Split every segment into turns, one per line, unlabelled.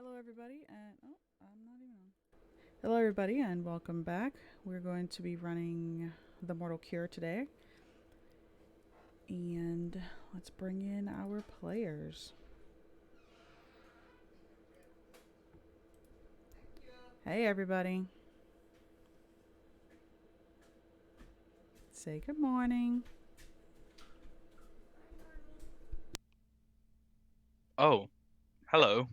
Hello, everybody, and I'm not even on. Hello, everybody, and welcome back. We're going to be running the Mortal Cure today, and let's bring in our players. Hey, everybody. Say good morning.
Oh, hello.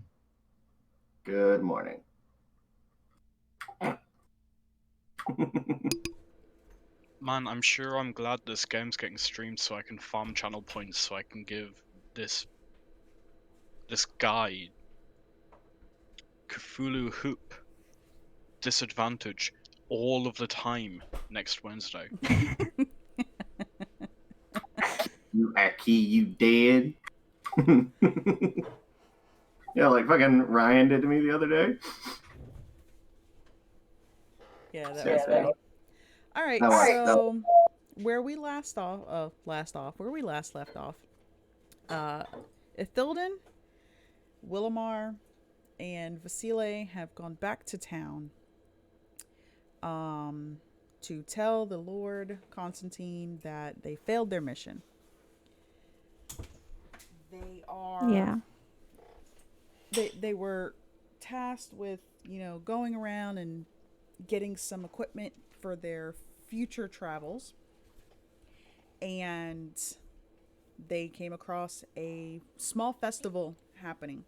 Good morning.
Man, I'm sure I'm glad this game's getting streamed so I can farm channel points so I can give this guy Cthulhu Hoop disadvantage all of the time next Wednesday.
You Aki, you dead. Yeah, like fucking Ryan did to me the other day.
Yeah, that
Same
was
thing.
funny. All right,
That was
so where we where we last left off, uh, Ithilden, Willamar, and Vasile have gone back to town um, to tell the Lord Constantine that they failed their mission. They are
Yeah.
they were tasked with, going around and getting some equipment for their future travels, and they came across a small festival happening.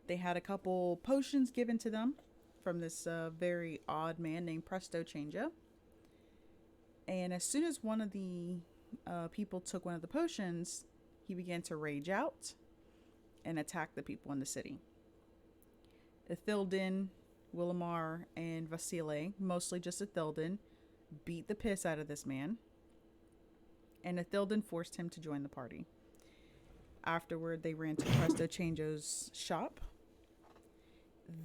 They had a couple potions given to them from this very odd man named Presto Changea. And as soon as one of the people took one of the potions, he began to rage out and attack the people in the city. Ithildin, Willamar, and Vasile, mostly just Ithildin, beat the piss out of this man, and Ithildin forced him to join the party. Afterward, they ran to Presto Changeo's shop.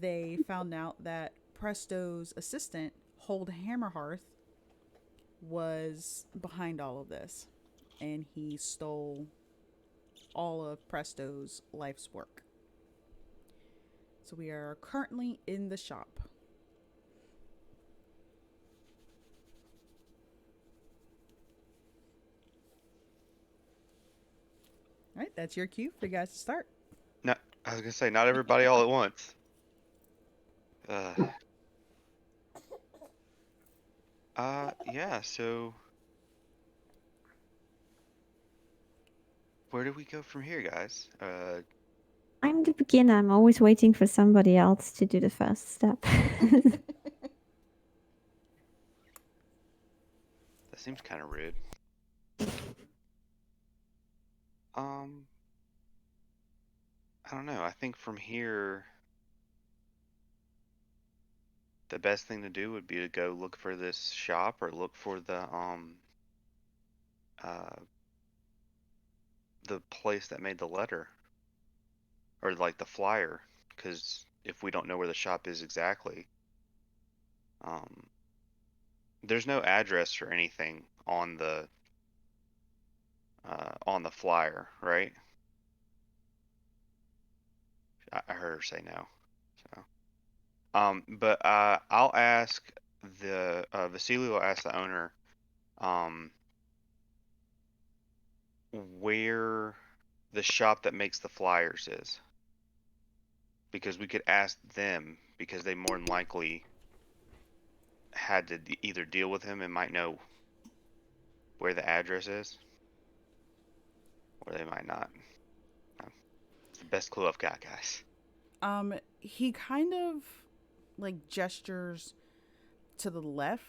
They found out that Presto's assistant, Hold Hammerhearth, was behind all of this, and he stole all of Presto's life's work. So we are currently in the shop. All right, that's your cue for you guys to start.
No, I was gonna say not everybody all at once. Uh, yeah. So where do we go from here, guys?
I'm the beginner. I'm always waiting for somebody else to do the first step.
That seems kind of rude. Um, I don't know. I think from here, the best thing to do would be to go look for this shop or look for uh, the place that made the letter or like the flyer, because if we don't know where the shop is exactly, um, there's no address or anything on the flyer, right? I heard her say no. So, but I'll ask the Vasily will ask the owner, um, where the shop that makes the flyers is, because we could ask them because they more than likely had to either deal with him and might know where the address is, or they might not. It's the best clue I've got, guys.
He kind of like gestures to the left.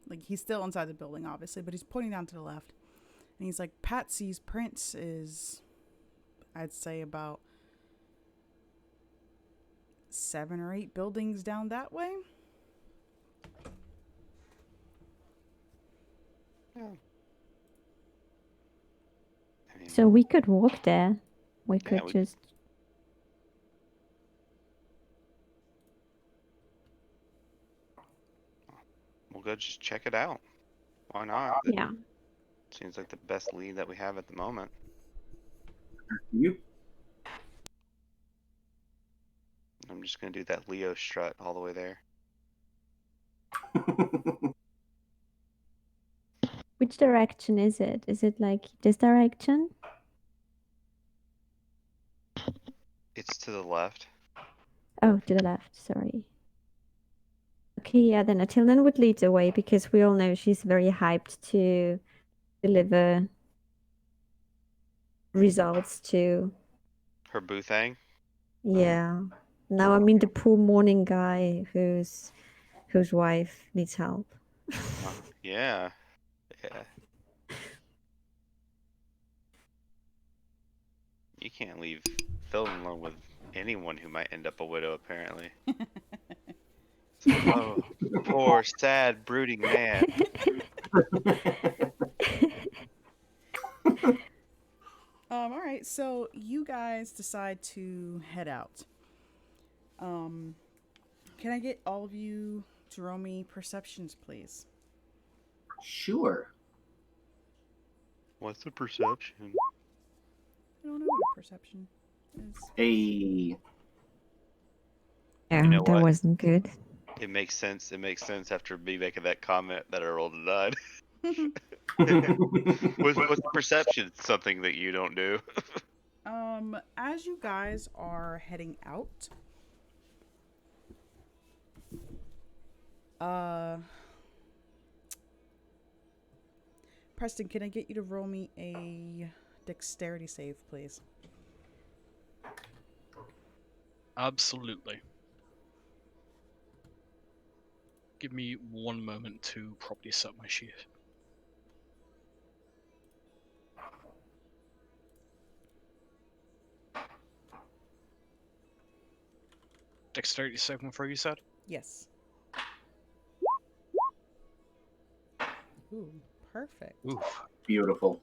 Like he's still inside the building, obviously, but he's pointing down to the left. And he's like, Patsy's Prince is, I'd say, about 7 or 8 buildings down that way.
Yeah. I mean,
So we could walk there. We
yeah,
could just.
we'll go just check it out. Why not? It
Yeah.
seems like the best lead that we have at the moment.
you.
just gonna do that Leo strut all the way there.
Which direction is it? Is it like this direction?
It's to the left.
Oh, to the left. Sorry. Okay, yeah, then Atilden would lead the way because we all know she's very hyped to deliver results to.
Her Boothang.
Yeah. Now I mean the poor morning guy whose wife needs help.
Yeah. Yeah. You can't leave Philden alone with anyone who might end up a widow, apparently. Oh, poor, sad, brooding man.
All right, so you guys decide to head out. Can I get all of you to roll me perceptions, please?
Sure.
What's the perception?
I don't know what a perception is.
A
Oh,
know
that
what?
wasn't good.
It makes sense. It makes sense after me making that comment that I rolled a 9. What's perception? Something that you don't do.
As you guys are heading out, Preston, can I get you to roll me a dexterity save, please?
Absolutely. Give me one moment to properly set my sheet. Dexterity saving throw, you said?
Yes. Ooh, perfect.
Oof.
Beautiful.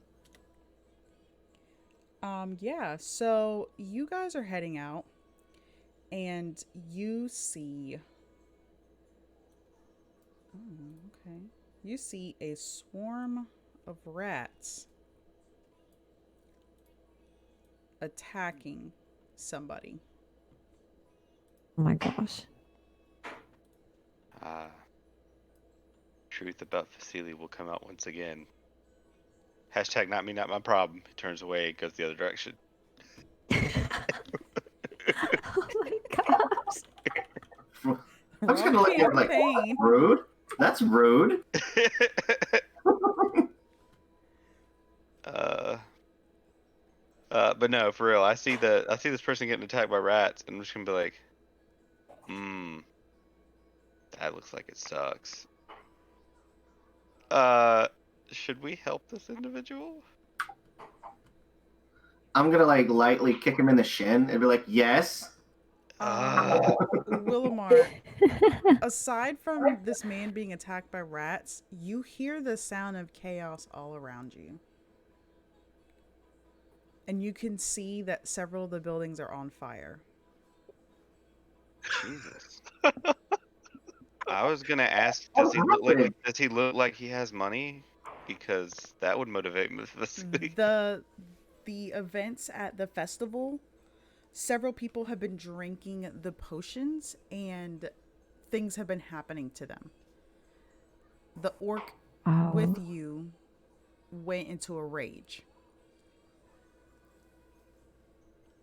Yeah, so you guys are heading out and you see you see a swarm of rats attacking somebody.
Oh my gosh.
Truth about Vasily will come out once again. Hashtag not me, not my problem. He turns away and goes the other direction.
Oh my gosh.
I'm just gonna look at it like,
Campaign.
rude. That's rude.
But no, for real. I see this person getting attacked by rats, and I'm just gonna be like, that looks like it sucks. Should we help this individual?
I'm gonna like lightly kick him in the shin and be like, yes.
Willamar, aside from this man being attacked by rats, you hear the sound of chaos all around you. And you can see that several of the buildings are on fire.
Jesus. I was gonna ask, does he look like he has money? Because that would motivate me.
The events at the festival, several people have been drinking the potions and things have been happening to them. The orc with you went into a rage.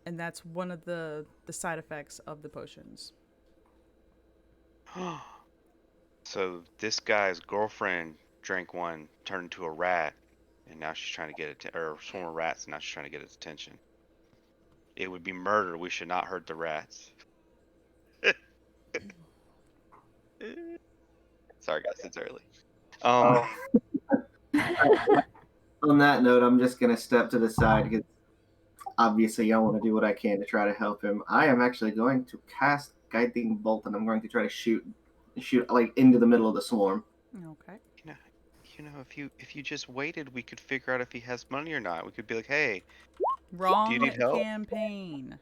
And that's one of the side effects of the potions.
So this guy's girlfriend drank one, turned into a rat, and now she's trying to get it, or a swarm of rats, and now she's trying to get its attention. It would be murder. We should not hurt the rats. Sorry guys, it's early.
On that note, I'm just gonna step to the side because obviously I want to do what I can to try to help him. I am actually going to cast Guiding Bolt, and I'm going to try to shoot like into the middle of the swarm.
Okay.
You know, if you just waited, we could figure out if he has money or not. We could be like, hey,
Wrong
do you need help?
campaign.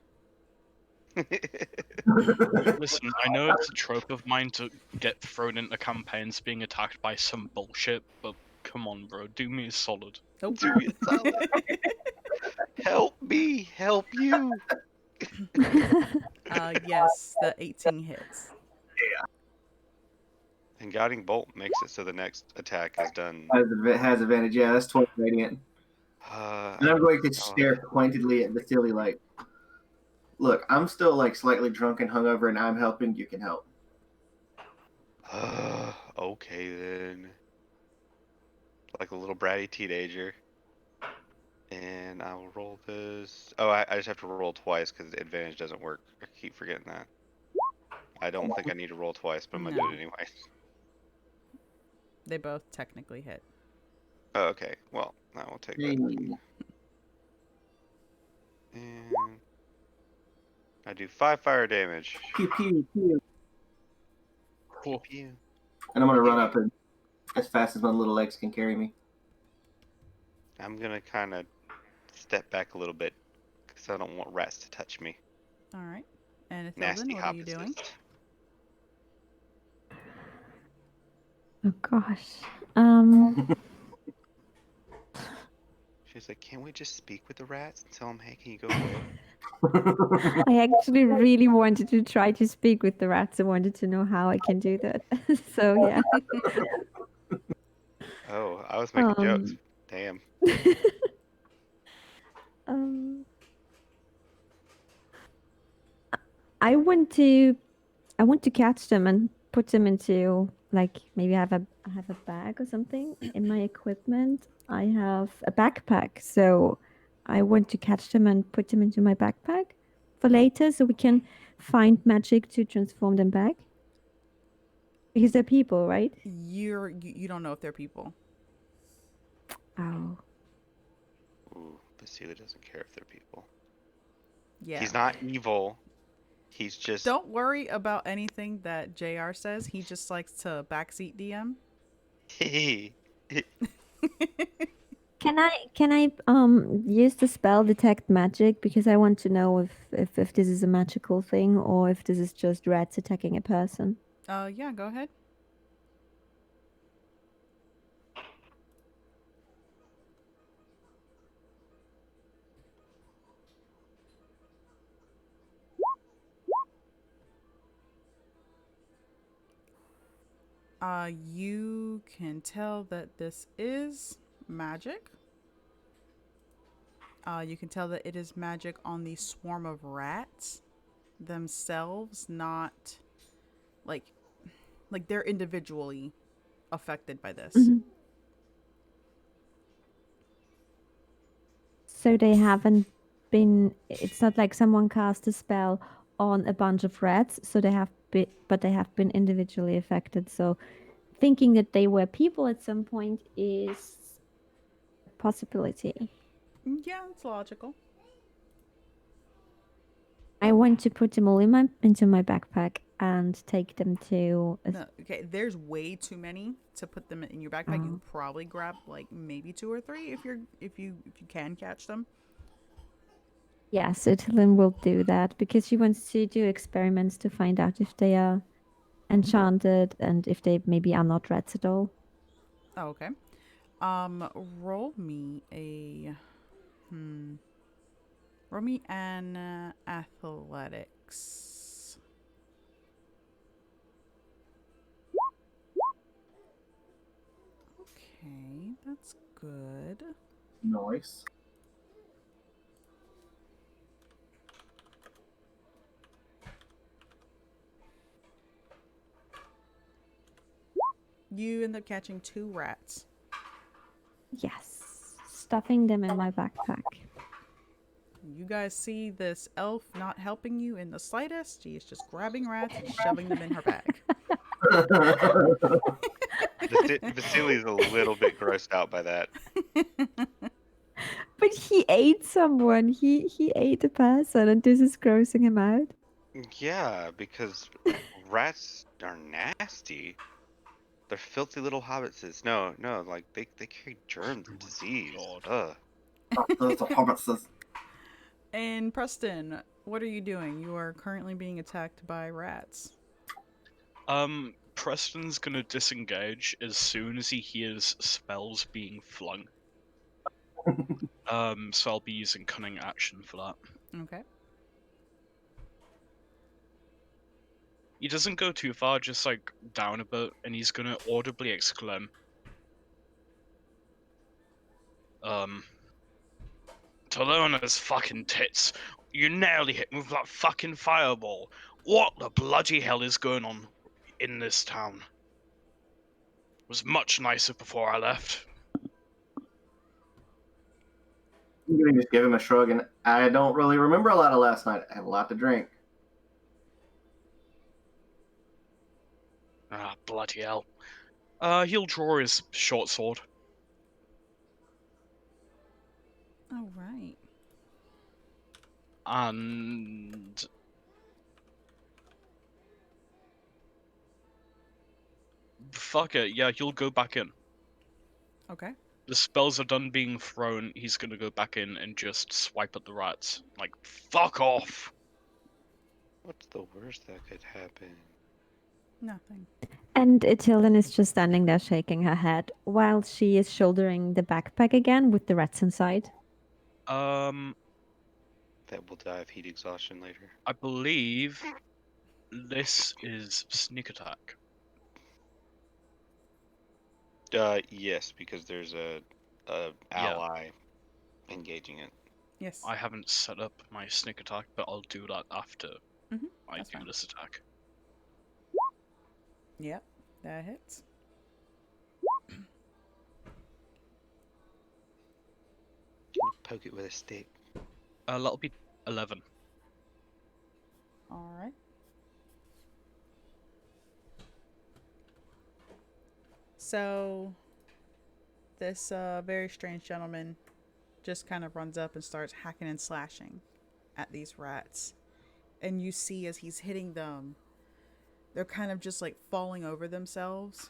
Listen, I know it's a trope of mine to get thrown into campaigns being attacked by some bullshit, but come on, bro, do me a solid.
Nope.
Do me a solid. Help me, help you.
Yes, the 18 hits.
And Guiding Bolt makes it so the next attack is done.
Has advantage. Yeah, that's 12 radiant. And I'm going to stare pointedly at Vasily like, look, I'm still like slightly drunk and hungover, and I'm helping. You can help.
Okay then. Like a little bratty teenager. And I will roll this. Oh, I just have to roll twice because the advantage doesn't work. I keep forgetting that. I don't think I need to roll twice, but I'm gonna do
No.
it anyway.
They both technically hit.
Oh, okay, well, I will take
Hey.
that. And I do 5 fire damage.
Pew pew pew.
Cool.
Pew.
And I'm gonna run up and as fast as my little legs can carry me.
I'm gonna kind of step back a little bit because I don't want rats to touch me.
All right. And Ithilden,
Nasty
what are you doing?
hobbitses.
Oh gosh.
She's like, can't we just speak with the rats and tell them, hey, can you go low?
I actually really wanted to try to speak with the rats. I wanted to know how I can do that. So yeah.
Oh, I was making jokes. Damn.
um, I want to catch them and put them into like maybe I have a bag or something in my equipment. I have a backpack, so I want to catch them and put them into my backpack for later, so we can find magic to transform them back. Because they're people, right?
You don't know if they're people.
Oh.
Ooh, Vasily doesn't care if they're people.
Yeah.
He's not evil. He's just.
Don't worry about anything that JR says. He just likes to backseat DM.
Can I use the spell detect magic, because I want to know if this is a magical thing or if this is just rats attacking a person.
Yeah, go ahead. You can tell that this is magic. You can tell that it is magic on the swarm of rats themselves, not like they're individually affected by this.
Mhm. So they haven't been. It's not like someone cast a spell on a bunch of rats. So they have been, but they have been individually affected. So thinking that they were people at some point is a possibility.
Yeah, it's logical.
I want to put them all into my backpack and take them to.
No, okay, there's way too many to put them in your backpack. You could probably grab like maybe 2 or 3 if you can catch them.
Yes, Ithilien will do that because she wants to do experiments to find out if they are enchanted and if they maybe are not rats at all.
Oh, okay. Roll me a roll me an athletics. Okay, that's good.
Nice.
You end up catching 2 rats.
Yes, stuffing them in my backpack.
You guys see this elf not helping you in the slightest. She is just grabbing rats and shoving them in her bag.
Vasily's a little bit grossed out by that.
But he ate someone. He ate a person, and this is grossing him out.
Yeah, because rats are nasty. They're filthy little hobbitses. No, like they carry germs and disease.
God.
Ugh.
Those are hobbitses.
And Preston, what are you doing? You are currently being attacked by rats.
Preston's gonna disengage as soon as he hears spells being flung. So I'll be using cunning action for that.
Okay.
He doesn't go too far, just like down a bit, and he's gonna audibly exclaim, Talona's fucking tits. You nearly hit me with that fucking fireball. What the bloody hell is going on in this town? It was much nicer before I left.
I'm gonna just give him a shrug, and I don't really remember a lot of last night. I had a lot to drink.
Ah, bloody hell. He'll draw his short sword.
All right.
And fuck it, yeah, he'll go back in.
Okay.
The spells are done being thrown, he's gonna go back in and just swipe at the rats. Like, fuck off!
What's the worst that could happen?
Nothing.
And Itilden is just standing there shaking her head while she is shouldering the backpack again with the rats inside.
Um,
That will die of heat exhaustion later.
I believe this is sneak attack.
Yes, because there's a
Yeah.
ally engaging it.
Yes.
I haven't set up my sneak attack, but I'll do that after I
that's
do
fine.
this attack.
Yep. That hits.
Poke it with a stick.
That'll be 11.
All right. So, this very strange gentleman just kind of runs up and starts hacking and slashing at these rats. And you see as he's hitting them, they're kind of just like falling over themselves.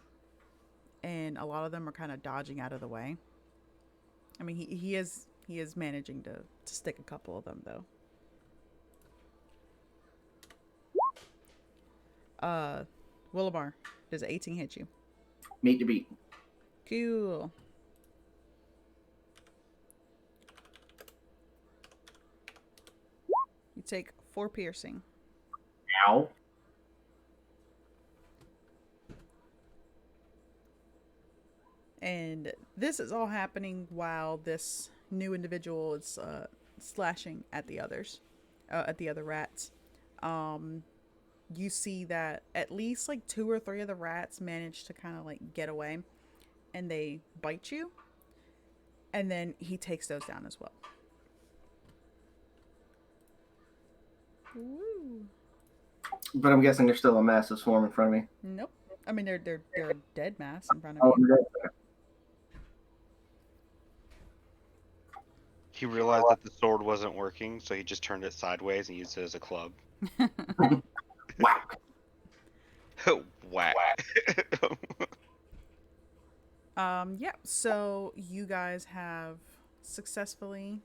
And a lot of them are kind of dodging out of the way. I mean, he is managing to stick a couple of them, though. Willamar, does 18 hit you?
Meet the beat.
Cool. You take 4 piercing.
Ow.
And this is all happening while this new individual is slashing at the others, at the other rats. You see that at least like 2 or 3 of the rats manage to kind of like get away, and they bite you. And then he takes those down as well. Woo.
But I'm guessing there's still a massive swarm in front of me.
Nope. I mean, they're dead mass in front of
Oh,
you.
good.
He realized that the sword wasn't working, so he just turned it sideways and used it as a club.
Whack.
Whack.
Yeah, so you guys have successfully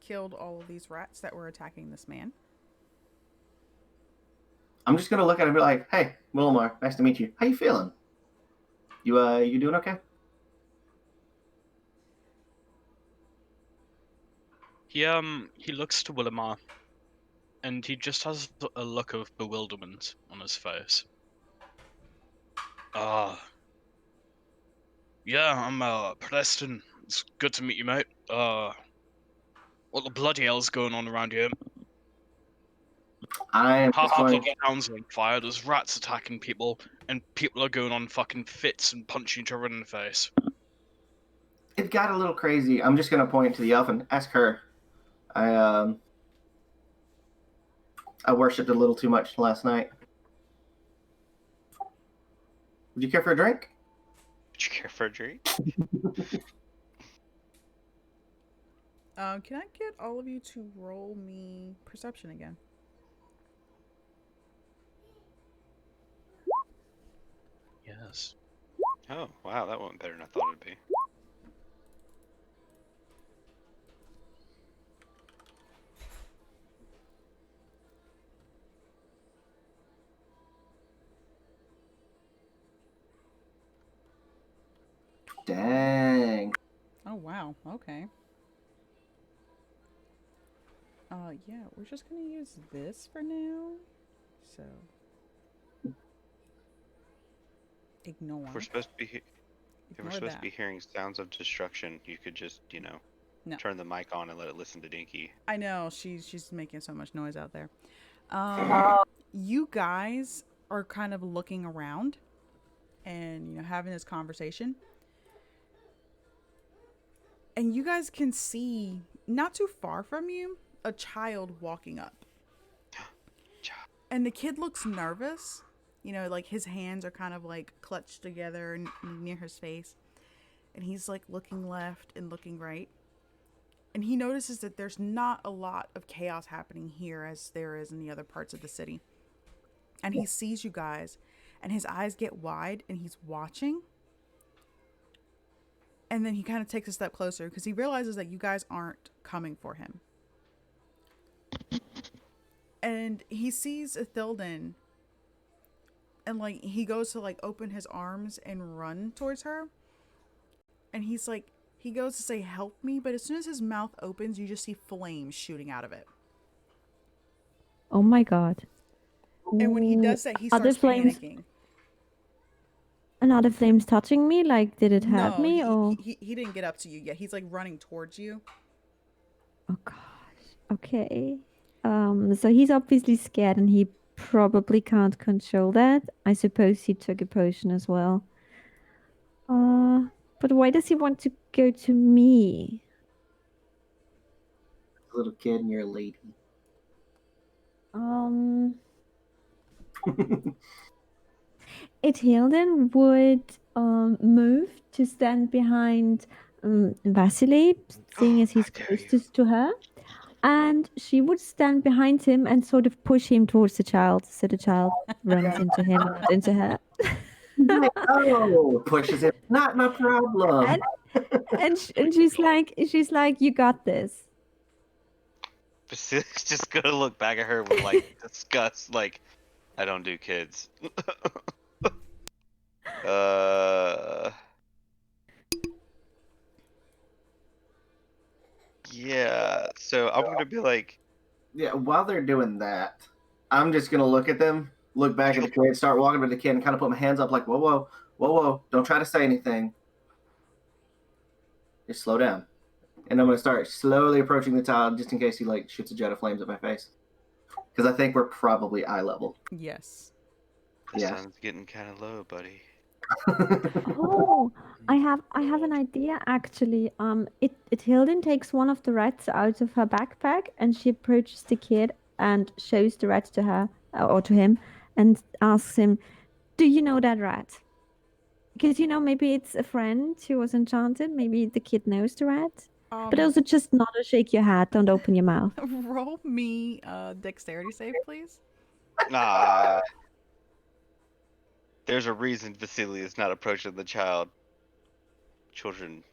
killed all of these rats that were attacking this man.
I'm just gonna look at him and be like, "Hey, Wilmar, nice to meet you. How you feeling? You doing okay?"
He looks to Willamar, and he just has a look of bewilderment on his face. Yeah, I'm Preston. It's good to meet you, mate. What the bloody hell's going on around here?
I am
Half
just
of
going.
the town's on fire. There's rats attacking people, and people are going on fucking fits and punching each other in the face.
It got a little crazy. I'm just gonna point to the elf and ask her. I worshipped a little too much last night. Would you care for a drink?
Would you care for a drink?
Can I get all of you to roll me perception again?
Yes.
Oh, wow, that went better than I thought it'd be.
Dang.
Oh, wow. Okay. Yeah, we're just gonna use this for now. So, Ignore.
If we're supposed to be, if we're
Ignore
supposed
that.
to be hearing sounds of destruction, you could just,
No.
turn the mic on and let it listen to Dinky.
I know she's making so much noise out there. You guys are kind of looking around and having this conversation, and you guys can see not too far from you a child walking up, and the kid looks nervous. Like his hands are kind of like clutched together near his face, and he's like looking left and looking right. And he notices that there's not a lot of chaos happening here as there is in the other parts of the city. And he sees you guys, and his eyes get wide, and he's watching. And then he kind of takes a step closer because he realizes that you guys aren't coming for him. And he sees Ithilden, and like he goes to like open his arms and run towards her. And he's like, he goes to say, "Help me," but as soon as his mouth opens, you just see flames shooting out of it.
Oh my god.
And when he does that, he
Are the
starts
flames
panicking.
and are the flames touching me? Like, did it hurt
No,
me or?
he didn't get up to you yet. He's like running towards you.
Oh gosh. Okay. So he's obviously scared and he probably can't control that. I suppose he took a potion as well. But why does he want to go to me?
Little kid and you're a lady.
Ithilden would move to stand behind Vasily, seeing as he's
How dare
closest to her. And she would stand behind him and sort of push him towards the child, so the child runs into him, not into her.
Oh, pushes it. Not my problem.
And she's like, you got this.
Vasily's just gonna look back at her with like disgust, like, I don't do kids. Yeah, so I'm gonna be like,
Yeah, while they're doing that, I'm just gonna look at them, look back at the kid, start walking with the kid, and kind of put my hands up, like, whoa, whoa, whoa, whoa! Don't try to say anything. Just slow down. And I'm gonna start slowly approaching the child, just in case he like shoots a jet of flames at my face. Because I think we're probably eye level.
Yes.
the
Yeah.
sun's getting kind of low, buddy.
Oh, I have an idea actually. Ithilden takes one of the rats out of her backpack and she approaches the kid and shows the rat to her or to him and asks him, "Do you know that rat?" Because maybe it's a friend who was enchanted. Maybe the kid knows the rat. But also just nod or shake your head. Don't open your mouth.
roll me dexterity save, please.
Nah. There's a reason Vasily is not approaching the child. Children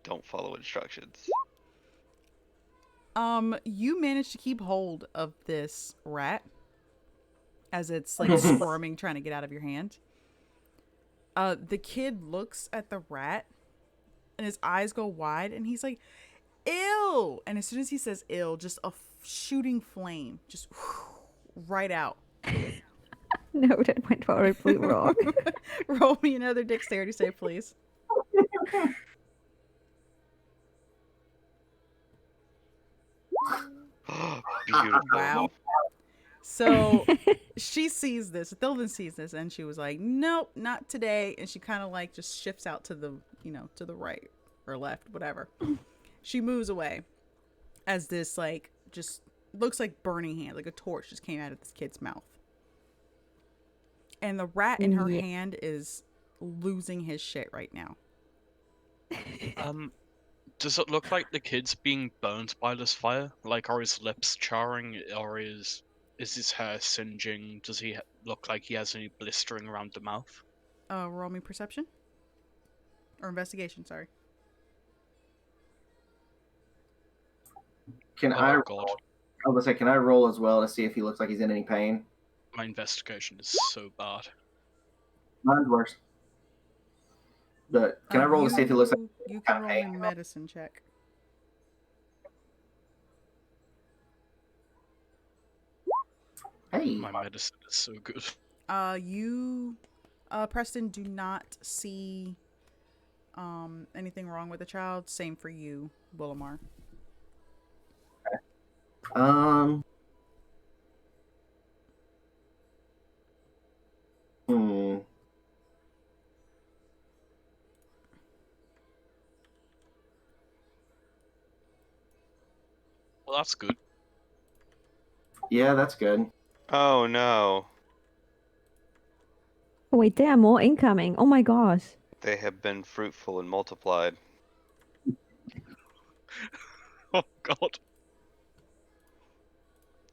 don't follow instructions.
You manage to keep hold of this rat as it's like squirming, trying to get out of your hand. The kid looks at the rat and his eyes go wide and he's like, "Ew!" And as soon as he says "ew," just a shooting flame just right out.
No, that went horribly wrong.
Roll me another dexterity save, please.
Beautiful.
Wow. So she sees this, Thilden sees this, and she was like, "Nope, not today." And she kind of like just shifts out to the, to the right or left, whatever. She moves away as this like just looks like burning hand, like a torch just came out of this kid's mouth. And the rat in her hand is losing his shit right now.
Does it look like the kid's being burned by this fire? Like, are his lips charring, or is his hair singeing? Does he look like he has any blistering around the mouth?
Roll me perception or investigation. Sorry.
Can
Oh,
I?
God.
I was gonna say, can I roll as well to see if he looks like he's in any pain?
My investigation is so bad.
Mine's worse. But can I roll to see if he looks like?
You can roll a medicine check.
Hey.
My medicine is so good.
You Preston, do not see anything wrong with the child. Same for you, Willamar.
Um. Hmm.
Well, that's good.
Yeah, that's good.
Oh no.
Oh, wait, there are more incoming. Oh my gosh.
They have been fruitful and multiplied.
Oh God.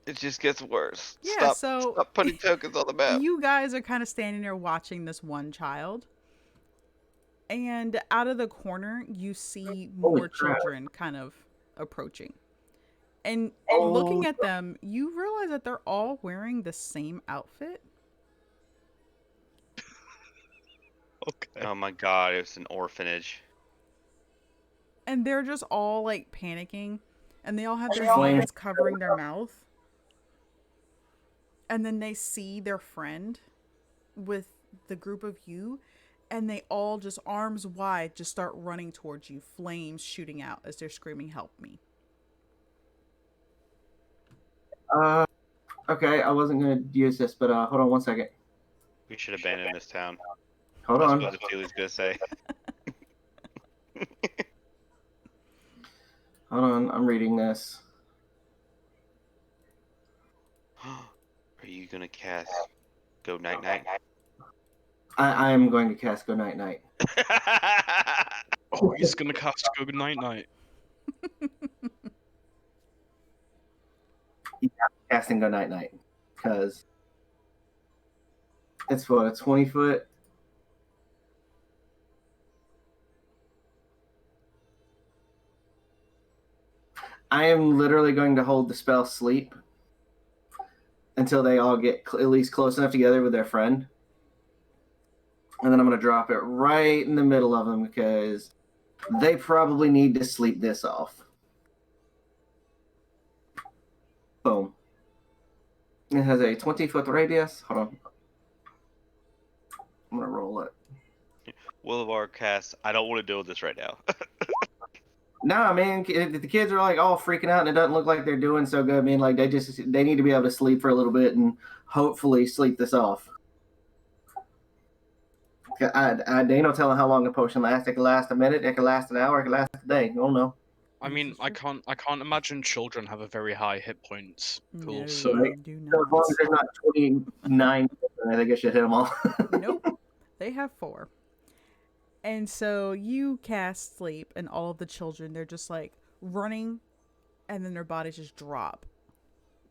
It just gets worse.
Yeah,
Stop
so
stop putting tokens on the map.
you guys are kind of standing there watching this one child. And out of the corner, you see
Holy
more
crap.
children kind of approaching. And
Oh.
looking at them, you realize that they're all wearing the same outfit.
Okay.
Oh my god, it's an orphanage.
And they're just all like panicking. And they all have their
Flames.
hands covering their mouth. And then they see their friend with the group of you. And they all just arms wide just start running towards you. Flames shooting out as they're screaming, "Help me."
Okay, I wasn't gonna use this, but hold on one second.
We should abandon this town.
Hold
That's
on.
what Julie's gonna say.
Hold on, I'm reading this.
Are you gonna cast Go Night Night?
I am going to cast Go Night Night.
Oh, he's gonna cast Good Night Night.
Casting Go Night Night. Because it's what, a 20 foot? I am literally going to hold the spell Sleep until they all get at least close enough together with their friend. And then I'm going to drop it right in the middle of them because they probably need to sleep this off. Boom. It has a 20-foot radius. Hold on. I'm going to roll it.
Willivar casts, I don't want to deal with this right now.
No, I mean, the kids are like all freaking out and it doesn't look like they're doing so good. I mean, like they need to be able to sleep for a little bit and hopefully sleep this off. I ain't no telling how long a potion lasts. It could last a minute, it could last an hour, it could last a day. I don't know.
I mean, I can't imagine children have a very high hit points pool.
No,
So
they do
So as long
not.
as there's not 29, I think I should hit them all.
Nope. They have 4. And so you cast Sleep, and all of the children, they're just like running, and then their bodies just drop.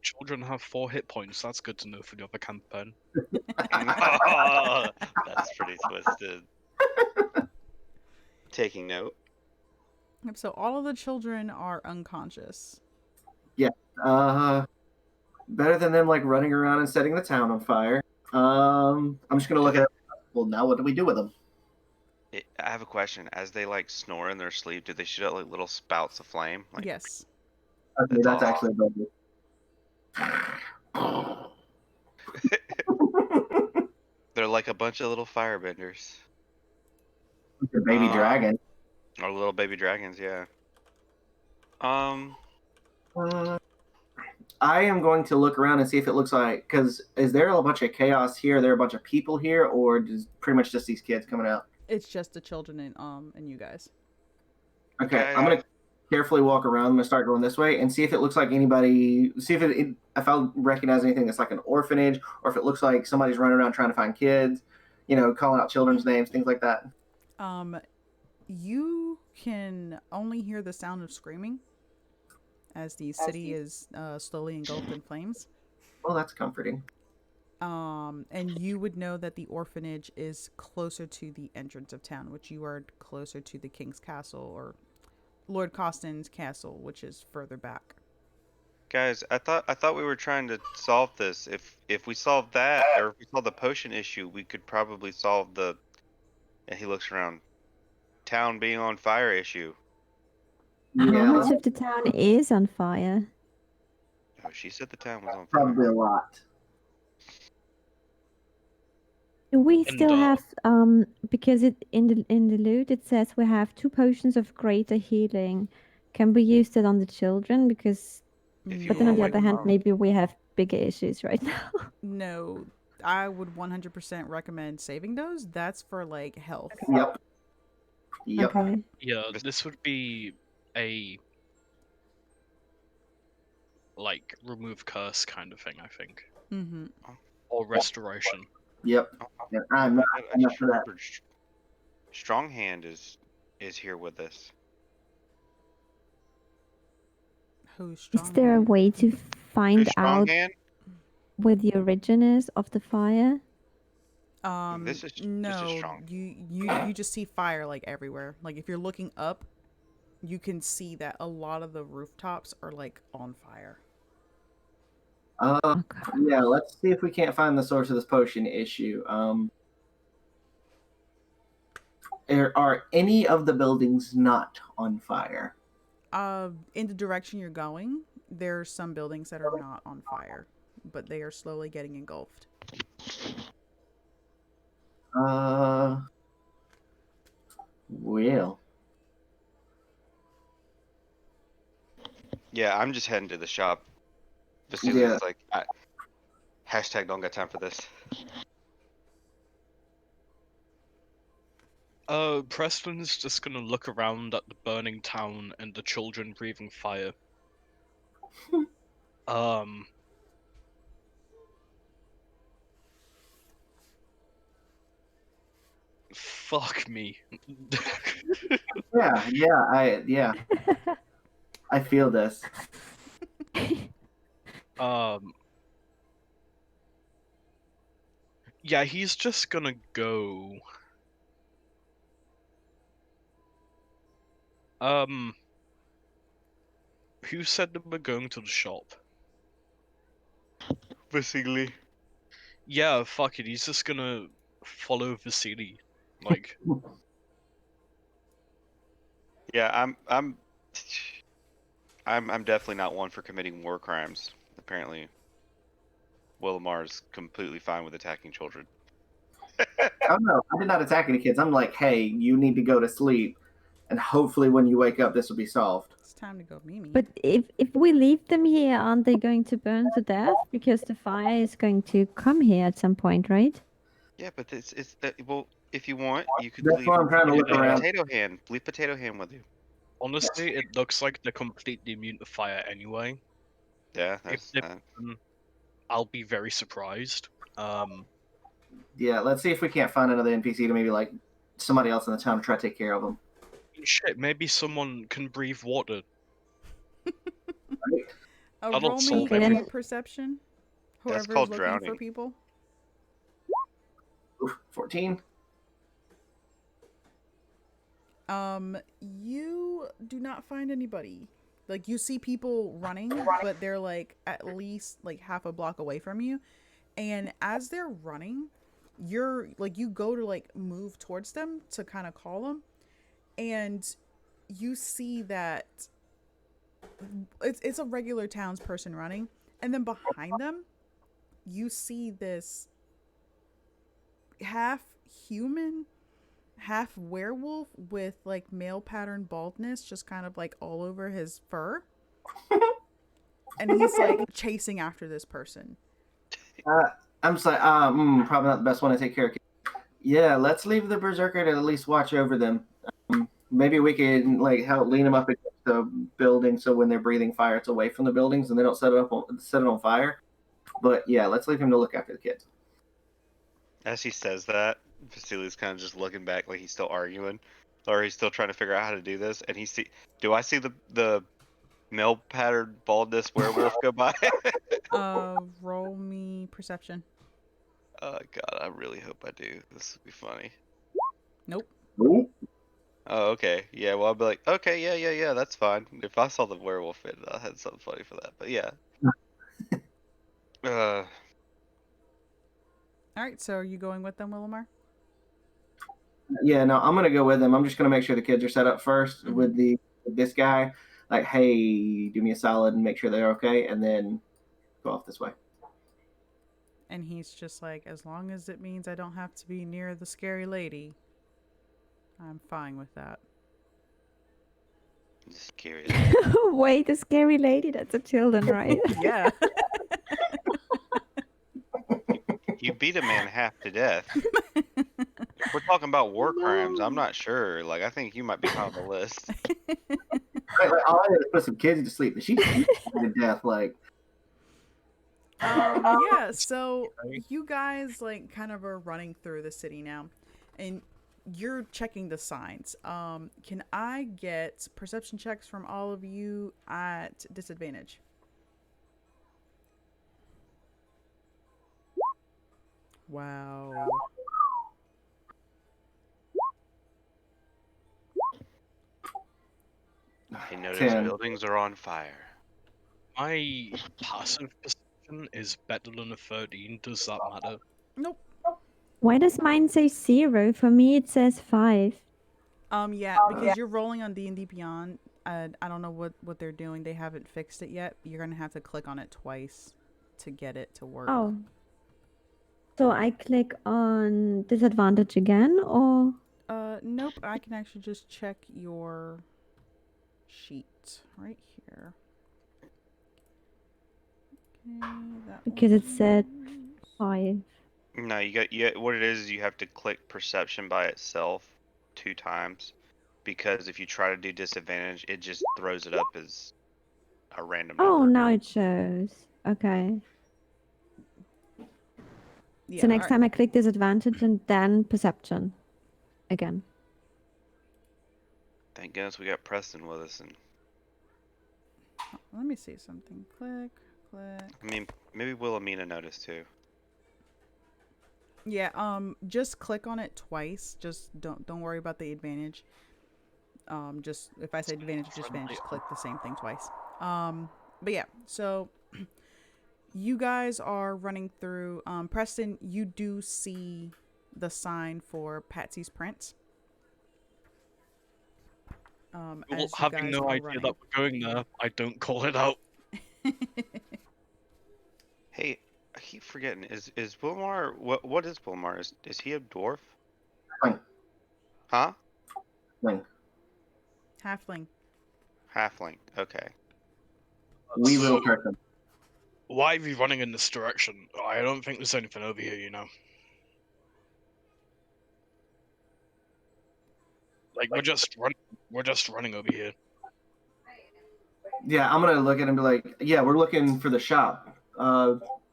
children have 4 hit points. That's good to know for the other campaign.
Oh, that's pretty twisted. Taking note.
Yep, so all of the children are unconscious.
Better than them like running around and setting the town on fire. I'm just gonna look at. Well, now what do we do with them?
I have a question. As they like snore in their sleep, do they shoot out like little spouts of flame? Like,
Yes.
Okay,
That's
that's
awesome.
actually
They're like a bunch of little firebenders.
a baby dragon.
Or little baby dragons, yeah.
I am going to look around and see if it looks like, because is there a bunch of chaos here? Are there a bunch of people here, or is pretty much just these kids coming out?
It's just the children and you guys.
Okay,
Okay.
I'm gonna carefully walk around. I'm gonna start going this way and see if it looks like anybody. See if I recognize anything that's like an orphanage, or if it looks like somebody's running around trying to find kids. You know, calling out children's names, things like that.
You can only hear the sound of screaming as the city is slowly engulfed in flames.
Well, that's comforting.
And you would know that the orphanage is closer to the entrance of town, which you are closer to the King's Castle or Lord Costin's castle, which is further back.
Guys, I thought we were trying to solve this. If we solve that, or if we solve the potion issue, we could probably solve the. And he looks around. Town being on fire issue.
How
Yeah,
much of the town is on fire?
Oh, she said the town was on fire.
probably a lot.
We
And,
still have because it in the loot it says we have 2 potions of greater healing. Can we use that on the children? Because
If you
but then on
wanna
the
wake
other hand,
them up.
maybe we have bigger issues right now.
No, I would 100% recommend saving those. That's for like health.
Yep. Yep.
Okay.
yeah, this would be a like remove curse kind of thing, I think,
Mm-hmm.
or restoration.
Yep. And I'm not
I
enough
just
for that.
remembered Strong Hand is here with us.
Who's
Is
strong?
there a
hand?
way to find
Strong
out
Hand?
where the origin is of the fire?
This is just a
No,
strong.
you just see fire like everywhere. Like if you're looking up, you can see that a lot of the rooftops are like on fire.
Oh, gosh.
Yeah, let's see if we can't find the source of this potion issue. Are any of the buildings not on fire?
In the direction you're going, there's some buildings that are not on fire, but they are slowly getting engulfed.
Well,
Yeah, I'm just heading to the shop. Vasili's
Yeah.
like, hashtag don't got time for this.
Preston's just gonna look around at the burning town and the children breathing fire. Fuck me.
yeah, I feel this.
Yeah, he's just gonna go. Who said that we're going to the shop?
Vasili.
Yeah, fuck it. He's just gonna follow Vasily. Like,
Yeah, I'm definitely not one for committing war crimes. Apparently, Willimar's completely fine with attacking children.
Oh no, I did not attack any kids. I'm like, hey, you need to go to sleep, and hopefully when you wake up, this will be solved.
It's time to go, Mimi.
But if we leave them here, aren't they going to burn to death? Because the fire is going to come here at some point, right?
Yeah, but it's well, if you want, you could
That's
leave.
why I'm trying to look
Yeah.
around.
Potato Hand. Leave Potato Hand with you.
honestly, it looks like they're completely immune to fire anyway.
Yeah,
If
that's
they I'll be very surprised.
Yeah, let's see if we can't find another NPC to maybe like somebody else in the town to try to take care of them.
Shit, maybe someone can breathe water.
Roll me
solve
a
everything.
perception.
That's
Whoever's
called
looking for
drowning.
people.
Oof, 14.
You do not find anybody. Like you see people running, but they're like at least like half a block away from you. And as they're running, you're like you go to like move towards them to kind of call them, and you see that it's a regular townsperson running, and then behind them, you see this half human, half werewolf with like male pattern baldness just kind of like all over his fur. And he's like chasing after this person.
I'm just like, probably not the best one to take care of. Yeah, let's leave the berserker to at least watch over them. Maybe we can like help lean them up against the building so when they're breathing fire, it's away from the buildings and they don't set it on fire. But yeah, let's leave him to look after the kids.
As he says that, Vasili's kind of just looking back like he's still arguing, or he's still trying to figure out how to do this. And do I see the male patterned baldness werewolf go by?
Roll me perception.
Oh god, I really hope I do. This would be funny.
Nope.
Ooh.
Oh, okay. Yeah, well, I'll be like, okay, yeah, that's fine. If I saw the werewolf in, I had something funny for that. But yeah.
All right, so are you going with them, Willamar?
Yeah, no, I'm gonna go with them. I'm just gonna make sure the kids are set up 1st with this guy. Like, hey, do me a solid and make sure they're okay, and then go off this way.
And he's just like, as long as it means I don't have to be near the scary lady, I'm fine with that.
Scary.
Wait, the scary lady, that's a children, right?
Yeah.
You beat a man half to death. If we're talking about war crimes, I'm not sure. Like, I think you might be high on the list.
Like, all I did was put some kids to sleep, and she beat me to death. Like,
Yeah, so you guys like kind of are running through the city now, and you're checking the signs. Can I get perception checks from all of you at disadvantage? Wow.
I notice
10.
buildings are on fire.
My passive perception is better than a 13. Does that matter?
Nope.
Why does mine say 0? For me, it says 5.
Yeah, because you're rolling on D&D Beyond. I don't know what they're doing. They haven't fixed it yet. You're gonna have to click on it twice to get it to work.
Oh. So I click on disadvantage again, or?
Nope. I can actually just check your sheet right here. Okay, that
Because it
one.
said 5.
No, what it is you have to click perception by itself 2 times, because if you try to do disadvantage, it just throws it up as a random
Oh,
number.
now it shows. Okay.
Yeah,
So next
alright.
time I click disadvantage and then perception again.
Thank goodness we got Preston with us, and
Let me see something. Click, click.
I mean maybe Wilhelmina noticed too.
Yeah, just click on it twice. Just don't worry about the advantage. Just if I say advantage, disadvantage, just click the same thing twice. But yeah, so you guys are running through. Preston, you do see the sign for Patsy's Prince.
Well,
As you
having
guys
no
are
idea
running.
that we're going there, I don't call it out.
Hey, I keep forgetting. Is Wilmar what is Wilmar? Is he a dwarf?
Halfling.
Huh?
Halfling.
Halfling. Okay.
We
So,
will person.
why are we running in this direction? I don't think there's anything over here, you know. Like we're just running over here.
Yeah, I'm gonna look at him and be like, yeah, we're looking for the shop.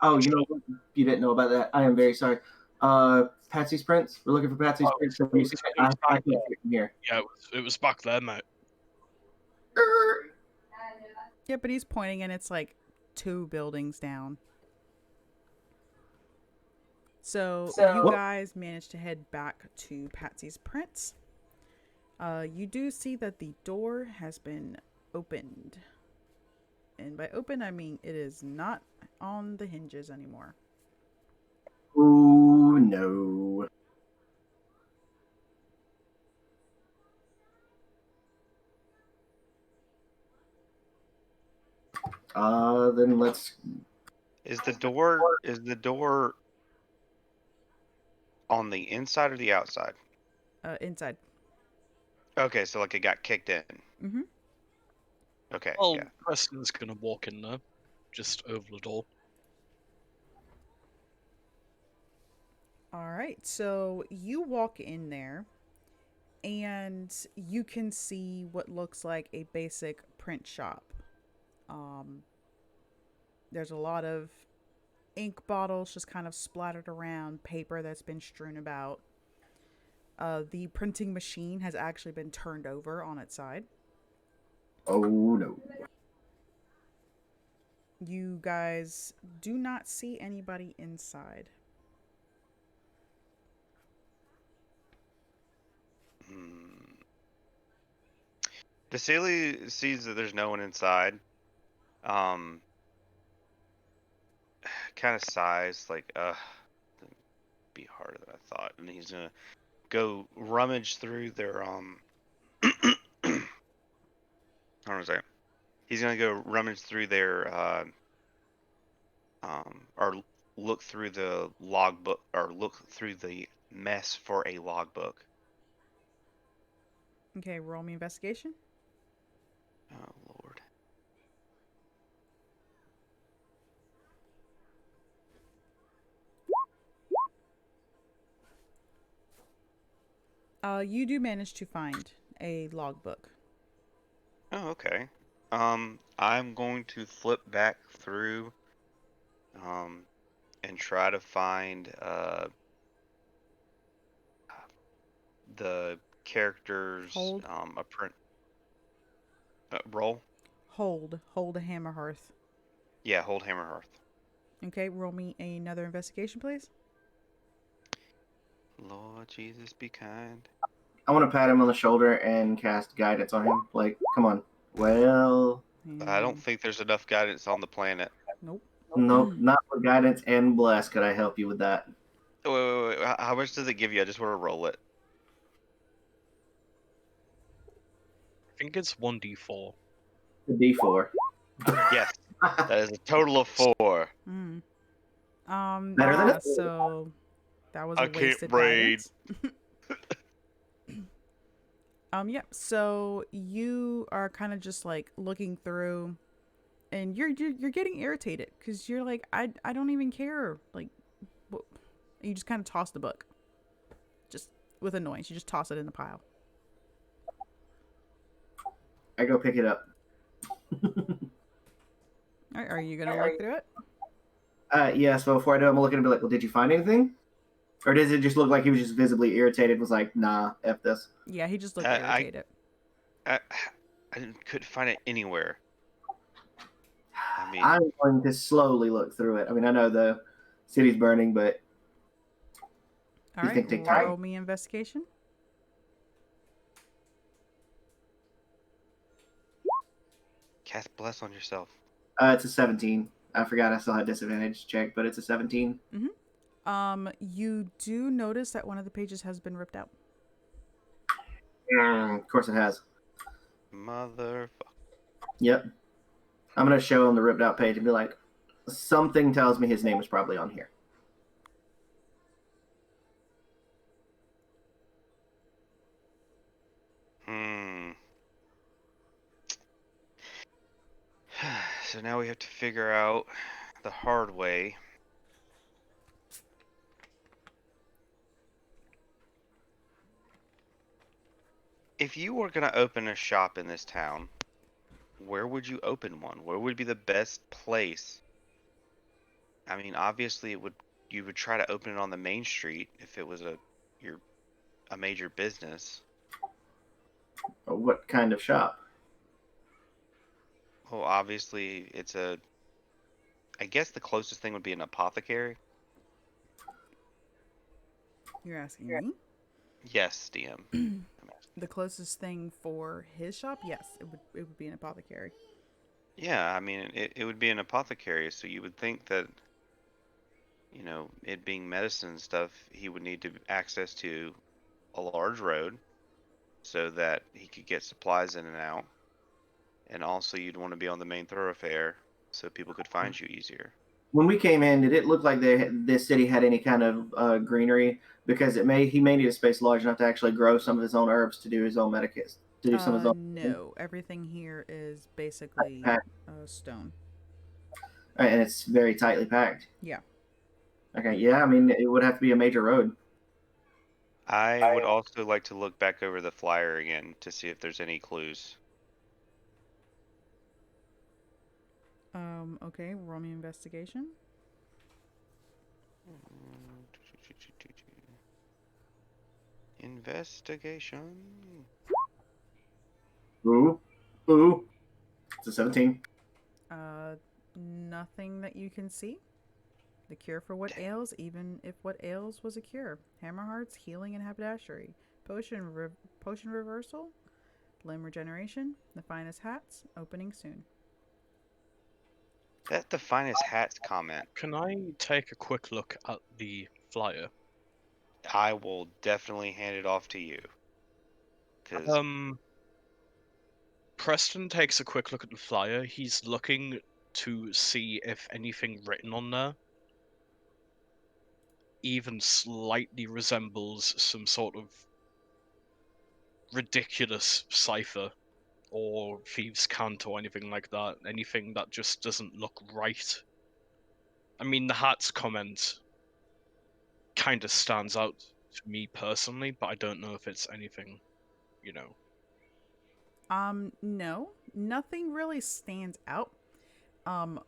Oh, you know what? You didn't know about that. I am very sorry. Patsy's Prince. We're looking for Patsy's
Oh,
Prince.
it was
I
back
can't
there.
see it from here.
Yeah, it was back there, mate.
Yeah, but he's pointing and it's like 2 buildings down. So you guys managed to head back to Patsy's Prince. You do see that the door has been opened. And by open, I mean it is not on the hinges anymore.
Oh no. Then let's.
Is the door on the inside or the outside?
Inside.
Okay, so like it got kicked in.
Mm-hmm.
Okay,
Well,
yeah.
Preston's gonna walk in there, just over the door.
All right, so you walk in there, and you can see what looks like a basic print shop. There's a lot of ink bottles just kind of splattered around, paper that's been strewn about. The printing machine has actually been turned over on its side.
Oh no.
You guys do not see anybody inside.
Vasily sees that there's no one inside. Kind of sighs, like, be harder than I thought. And he's gonna go rummage through their hold on a second. He's gonna go rummage through their or look through the logbook or look through the mess for a logbook.
Okay, roll me investigation.
Oh Lord.
You do manage to find a logbook.
Oh, okay. I'm going to flip back through, um, and try to find the characters
Hold.
a print roll.
Hold a hammer hearth.
Yeah, hold hammer hearth.
Okay, roll me another investigation, please.
Lord Jesus, be kind.
I want to pat him on the shoulder and cast guidance on him. Like, come on. Well,
I don't
And
think there's enough guidance on the planet.
nope.
nope, not with guidance and bless. Could I help you with that?
Wait. How much does it give you? I just want to roll it.
I think it's 1d4.
The D4.
Yes, that is a total of 4.
Mm.
Better than
Yeah,
it.
so that was a
I can't
wasted
read.
guidance. Yeah, so you are kind of just like looking through and you're getting irritated because you're like, I don't even care. Like, what? You just kind of toss the book. Just with annoyance. You just toss it in the pile.
I go pick it up.
All right, are you going to look through it?
Yeah, so before I do, I'm looking to be like, well, did you find anything? Or does it just look like he was just visibly irritated, was like, nah, F this?
Yeah, he just looked
I-
irritated.
I couldn't find it anywhere. I mean,
I'm going to slowly look through it. I mean, I know the city's burning, but
All
these
right,
things take time.
roll me investigation.
cast bless on yourself.
It's a 17. I forgot I still had disadvantage check, but it's a 17.
You do notice that one of the pages has been ripped out.
Of course it has.
Motherfucker.
Yep. I'm going to show him the ripped out page and be like, something tells me his name is probably on here.
So now we have to figure out the hard way. If you were going to open a shop in this town, where would you open one? Where would be the best place? I mean, obviously you would try to open it on the main street if it was a major business.
What kind of shop?
Well, obviously I guess the closest thing would be an apothecary.
You're asking me?
Yes, DM.
The closest thing for his shop? Yes, it would be an apothecary.
Yeah, I mean, it would be an apothecary, so you would think that, it being medicine and stuff, he would need to access to a large road so that he could get supplies in and out. And also you'd want to be on the main thoroughfare so people could find you easier.
When we came in, did it look like this city had any kind of greenery? Because he may need a space large enough to actually grow some of his own herbs to do his own medicines. To do some of his own.
No, everything here is basically stone.
And it's very tightly packed.
Yeah.
Okay, yeah, I mean, it would have to be a major road.
I would also like to look back over the flyer again to see if there's any clues.
Okay, roll me investigation.
Investigation.
Ooh. It's a 17.
Nothing that you can see. The cure for what ails, even if what ails was a cure. Hammer hearts, healing, and haberdashery. Potion reversal, limb regeneration. The finest hats, opening soon.
That's the finest hats comment.
Can I take a quick look at the flyer?
I will definitely hand it off to you. 'Cause
Preston takes a quick look at the flyer. He's looking to see if anything written on there even slightly resembles some sort of ridiculous cipher or thieves' cant or anything like that. Anything that just doesn't look right. I mean, the hat's comment kind of stands out to me personally, but I don't know if it's anything, you know.
No, nothing really stands out. Um,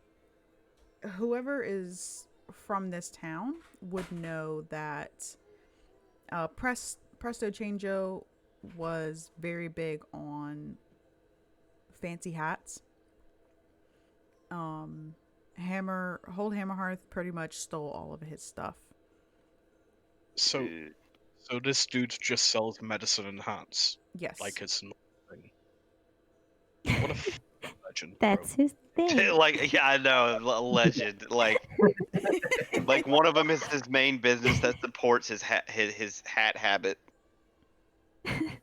Whoever is from this town would know that Presto Changeo was very big on fancy hats. Hold Hammerhearth pretty much stole all of his stuff.
So,
Dude.
so this dude just sells medicine and hats,
Yes.
like it's nothing. What a legend, bro.
That's his thing.
Like, yeah, I know, legend. Like one of them is his main business that supports his hat habit. I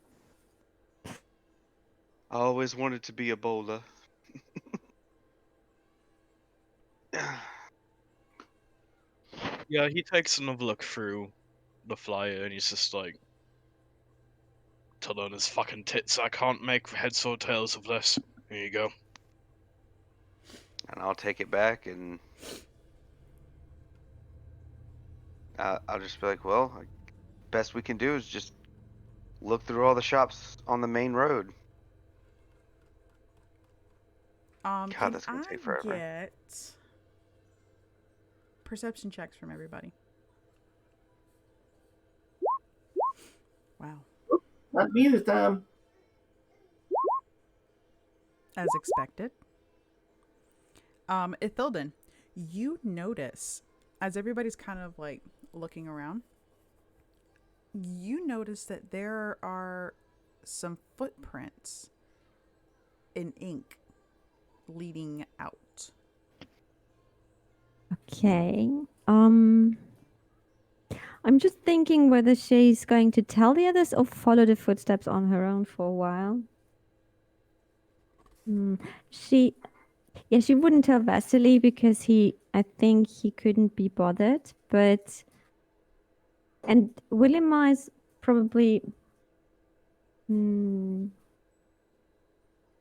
always wanted to be a bowler.
Yeah, he takes another look through the flyer and he's just like, Talona's fucking tits, I can't make heads or tails of this. Here you go.
And I'll take it back, and I'll just be like, well, best we can do is just look through all the shops on the main road. God,
Can
that's gonna
I
take forever.
get perception checks from everybody? Wow.
Not me this time.
As expected. Ithilden, you notice, as everybody's kind of like looking around, you notice that there are some footprints in ink leading out.
Okay. I'm just thinking whether she's going to tell the others or follow the footsteps on her own for a while. She wouldn't tell Vasily because I think he couldn't be bothered, and Willimar is probably,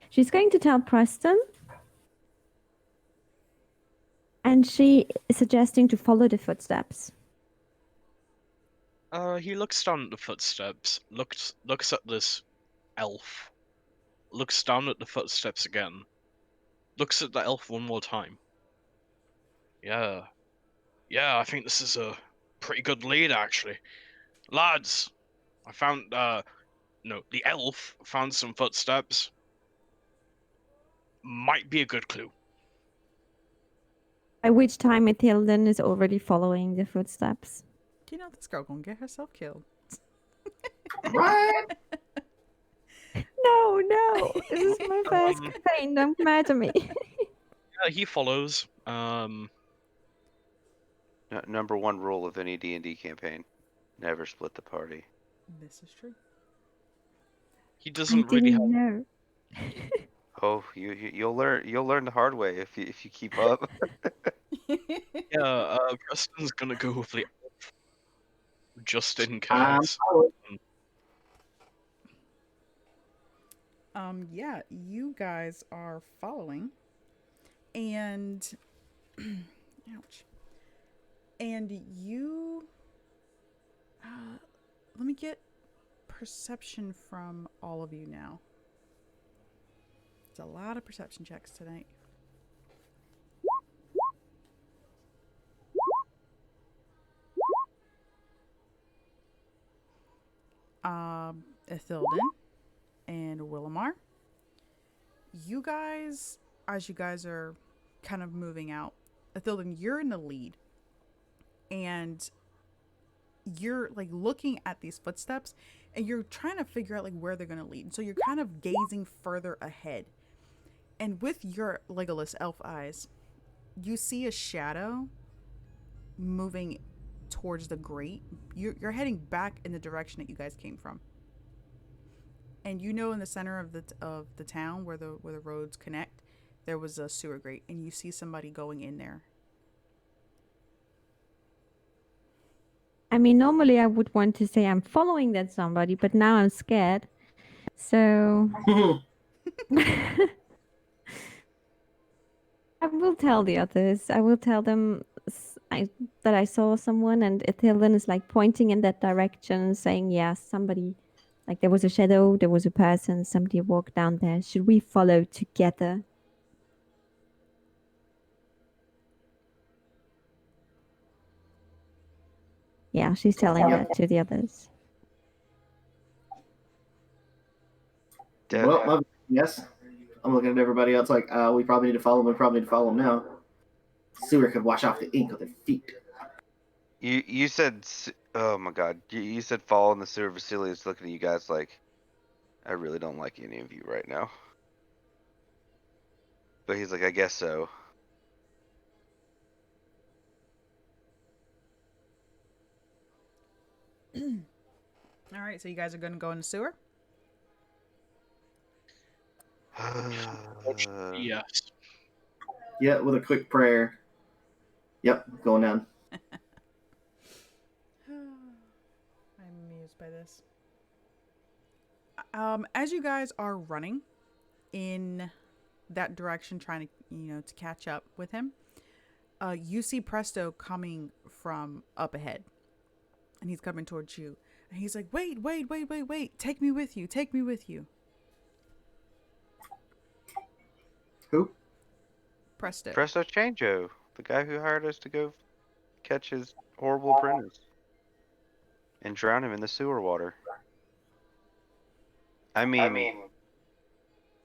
she's going to tell Preston, and she is suggesting to follow the footsteps.
He looks down at the footsteps, looks at this elf, looks down at the footsteps again, looks at the elf one more time. Yeah, I think this is a pretty good lead, actually. Lads, I found, no, the elf found some footsteps. Might be a good clue.
By which time Ithilden is already following the footsteps.
You know, this girl gonna get herself killed.
Right?
No, this is my first campaign. Don't murder me.
Yeah, he follows.
Number one rule of any D&D campaign: never split the party.
This is true.
He
I
doesn't really have.
didn't know.
Oh, you'll learn the hard way if you keep up.
Yeah, Preston's gonna go with the elf, just in
Um,
case.
Yeah, you guys are following, and ouch, and you. Let me get perception from all of you now. It's a lot of perception checks tonight. Ithilden and Willimar. You guys, as you guys are kind of moving out, Ithilden, you're in the lead. And you're like looking at these footsteps and you're trying to figure out like where they're going to lead. So you're kind of gazing further ahead. And with your Legolas elf eyes, you see a shadow moving towards the grate. You're heading back in the direction that you guys came from. And you know, in the center of the town where the roads connect, there was a sewer grate, and you see somebody going in there.
I mean, normally I would want to say I'm following that somebody, but now I'm scared. So I will tell the others. I will tell them that I saw someone, and Ithilden is like pointing in that direction, saying, "Yes, somebody. Like there was a shadow, there was a person, somebody walked down there. Should we follow together?" Yeah, she's telling
Yep.
that to the others.
Well, yes. I'm looking at everybody else like, we probably need to follow them. We probably need to follow them now. Sewer could wash off the ink of their feet.
You said, oh my god, you said fall in the sewer. Vasilius looking at you guys like, I really don't like any of you right now. But he's like, I guess so.
All right, so you guys are going to go in the sewer?
Yes.
Yeah, with a quick prayer. Yep, going down.
I'm amused by this. As you guys are running in that direction, trying to, to catch up with him, you see Presto coming from up ahead, and he's coming towards you. And he's like, "Wait, wait, wait, wait, wait! Take me with you! Take me with you!"
Who?
Presto.
Presto Changeo, the guy who hired us to go catch his horrible apprentice and drown him in the sewer water. I mean,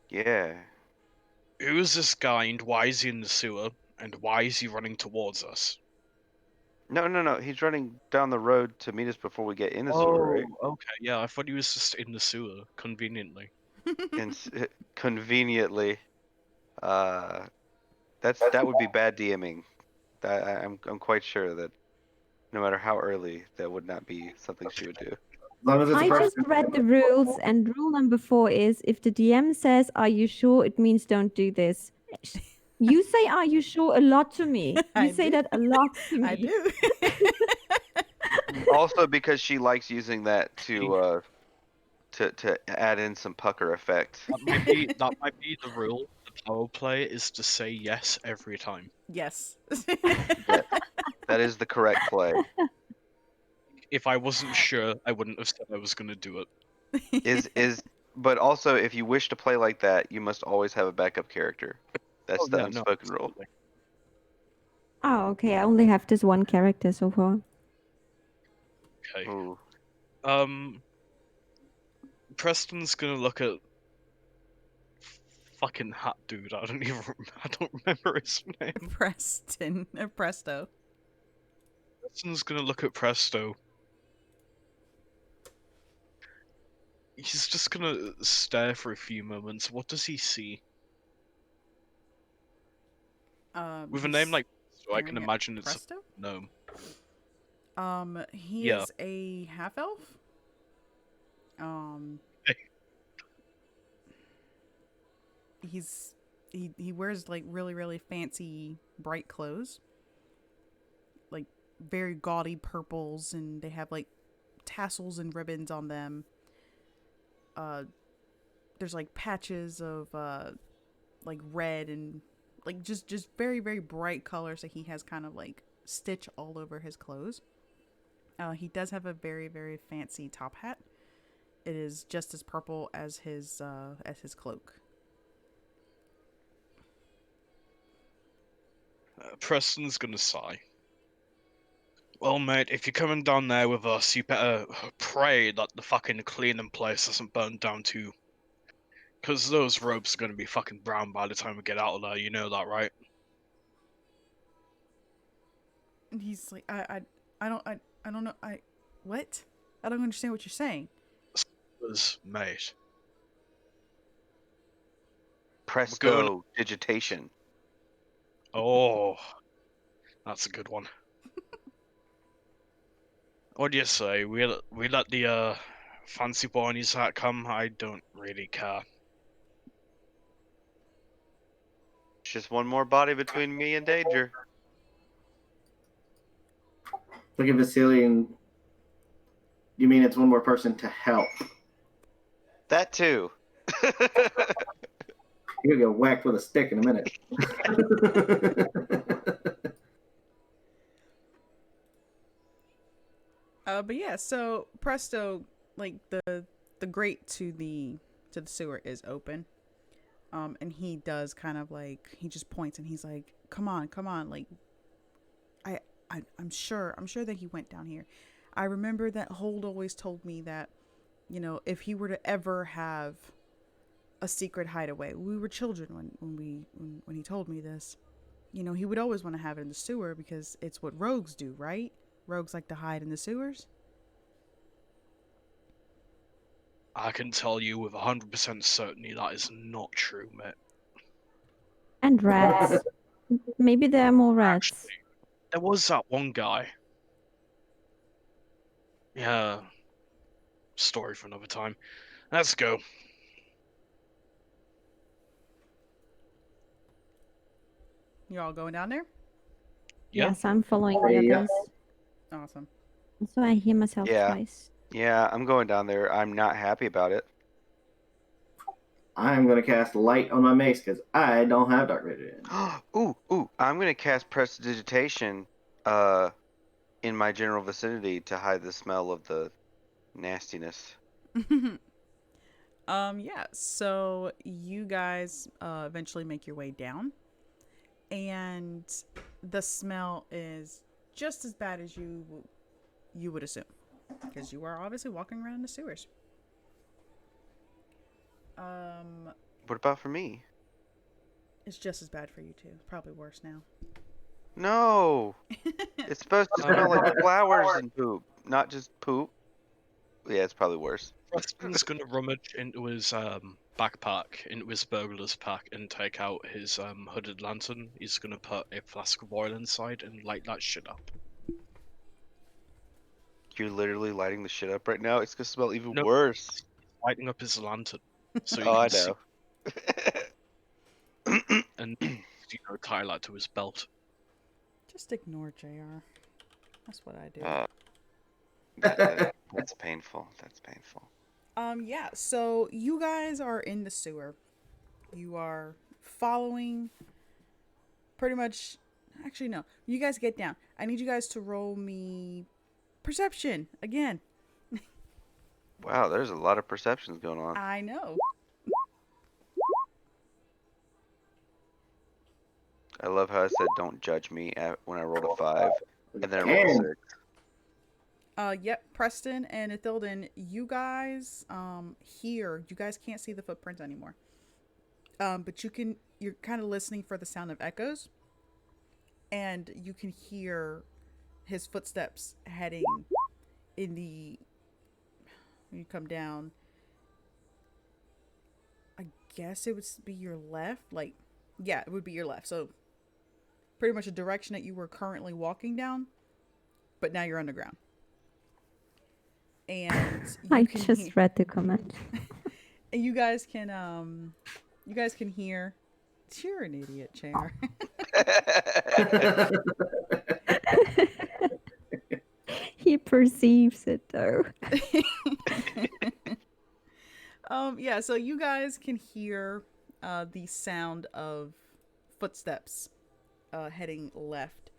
yeah.
Who is this guy and why is he in the sewer? And why is he running towards us?
No. He's running down the road to meet us before we get in the sewer, right?
Okay. Yeah, I thought he was just in the sewer, conveniently.
And conveniently, that would be bad DMing. I'm quite sure that no matter how early, that would not be something she would do.
As long as it's
I
a
just
person.
read the rules, and rule number 4 is if the DM says, "Are you sure?" it means don't do this. You say, "Are you sure?" a lot to me.
I
You say
do.
that a lot to me.
I do.
Also, because she likes using that to add in some pucker effect.
That might be the rule. The power play is to say yes every time.
Yes.
That is the correct play.
If I wasn't sure, I wouldn't have said I was gonna do it.
But also, if you wish to play like that, you must always have a backup character. That's the
Yeah, no,
unspoken rule.
absolutely.
Oh, okay. I only have this one character so far.
Okay.
Ooh.
Preston's gonna look at fucking hat dude. I don't remember his name.
Preston. Presto.
Preston's gonna look at Presto. He's just gonna stare for a few moments. What does he see? With a name
He's
like Presto, I can
staring at
imagine it's
Presto?
a gnome.
He
Yeah.
is a half elf. He wears like really fancy bright clothes, like very gaudy purples, and they have like tassels and ribbons on them. There's like patches of like red and like just very bright colors that he has kind of like stitch all over his clothes. He does have a very fancy top hat. It is just as purple as his cloak.
Preston's gonna sigh. Well, mate, if you're coming down there with us, you better pray that the fucking cleaning place doesn't burn down too. Because those ropes are gonna be fucking brown by the time we get out of there, you know that, right?
And he's like, I don't know, what? I don't understand what you're saying.
Mate.
Presto digitation.
Oh, that's a good one. What do you say? We let the fancy boy in his hat come? I don't really care.
It's just one more body between me and danger.
Look at Vasily and You mean it's one more person to help?
That too.
You're gonna get whacked with a stick in a minute.
But yeah, so presto, like the grate to the sewer is open. And he does kind of like he just points and he's like, "Come on, come on!" Like, I'm sure that he went down here. I remember that Hold always told me that, you know, if he were to ever have a secret hideaway, we were children when he told me this. You know, he would always want to have it in the sewer because it's what rogues do, right? Rogues like to hide in the sewers.
I can tell you with 100% certainty that is not true, mate.
And rats. Maybe there are more rats.
Actually, there was that one guy. Yeah. Story for another time. Let's go.
You all going down there?
Yeah.
Yes, I'm following the
Yeah.
others.
Awesome.
So I hear myself
Yeah.
twice.
Yeah, I'm going down there. I'm not happy about it.
I'm gonna cast light on my mace because I don't have dark vision.
Ooh, I'm gonna cast prestidigitation in my general vicinity to hide the smell of the nastiness.
Yeah, so you guys eventually make your way down, and the smell is just as bad as you would assume, because you are obviously walking around in the sewers.
What about for me?
It's just as bad for you too. Probably worse now.
No! It's supposed to smell like flowers and poop, not just poop. Yeah, it's probably worse.
Preston's gonna rummage into his backpack, into his burglar's pack, and take out his hooded lantern. He's gonna put a flask of oil inside and light that shit up.
You're literally lighting the shit up right now. It's gonna smell even
No.
worse.
Lighting up his lantern, so you
Oh, I
can see,
know.
and tie that to his belt.
Just ignore JR. That's what I do.
That's painful. That's painful.
Yeah, so you guys are in the sewer. You are following pretty much. Actually, no. You guys get down. I need you guys to roll me perception again.
Wow, there's a lot of perceptions going on.
I know.
I love how I said don't judge me when I rolled a 5, and then I rolled a 6.
Yep, Preston and Ithilden, you guys hear, you guys can't see the footprints anymore. But you're kind of listening for the sound of echoes, and you can hear his footsteps heading in the, when you come down, I guess it would be your left, like, yeah, it would be your left, so pretty much the direction that you were currently walking down, but now you're underground. And
I
you can
just read the comment.
and you guys can hear. You're an idiot, Chair.
He perceives it though.
Yeah, so you guys can hear the sound of footsteps heading left.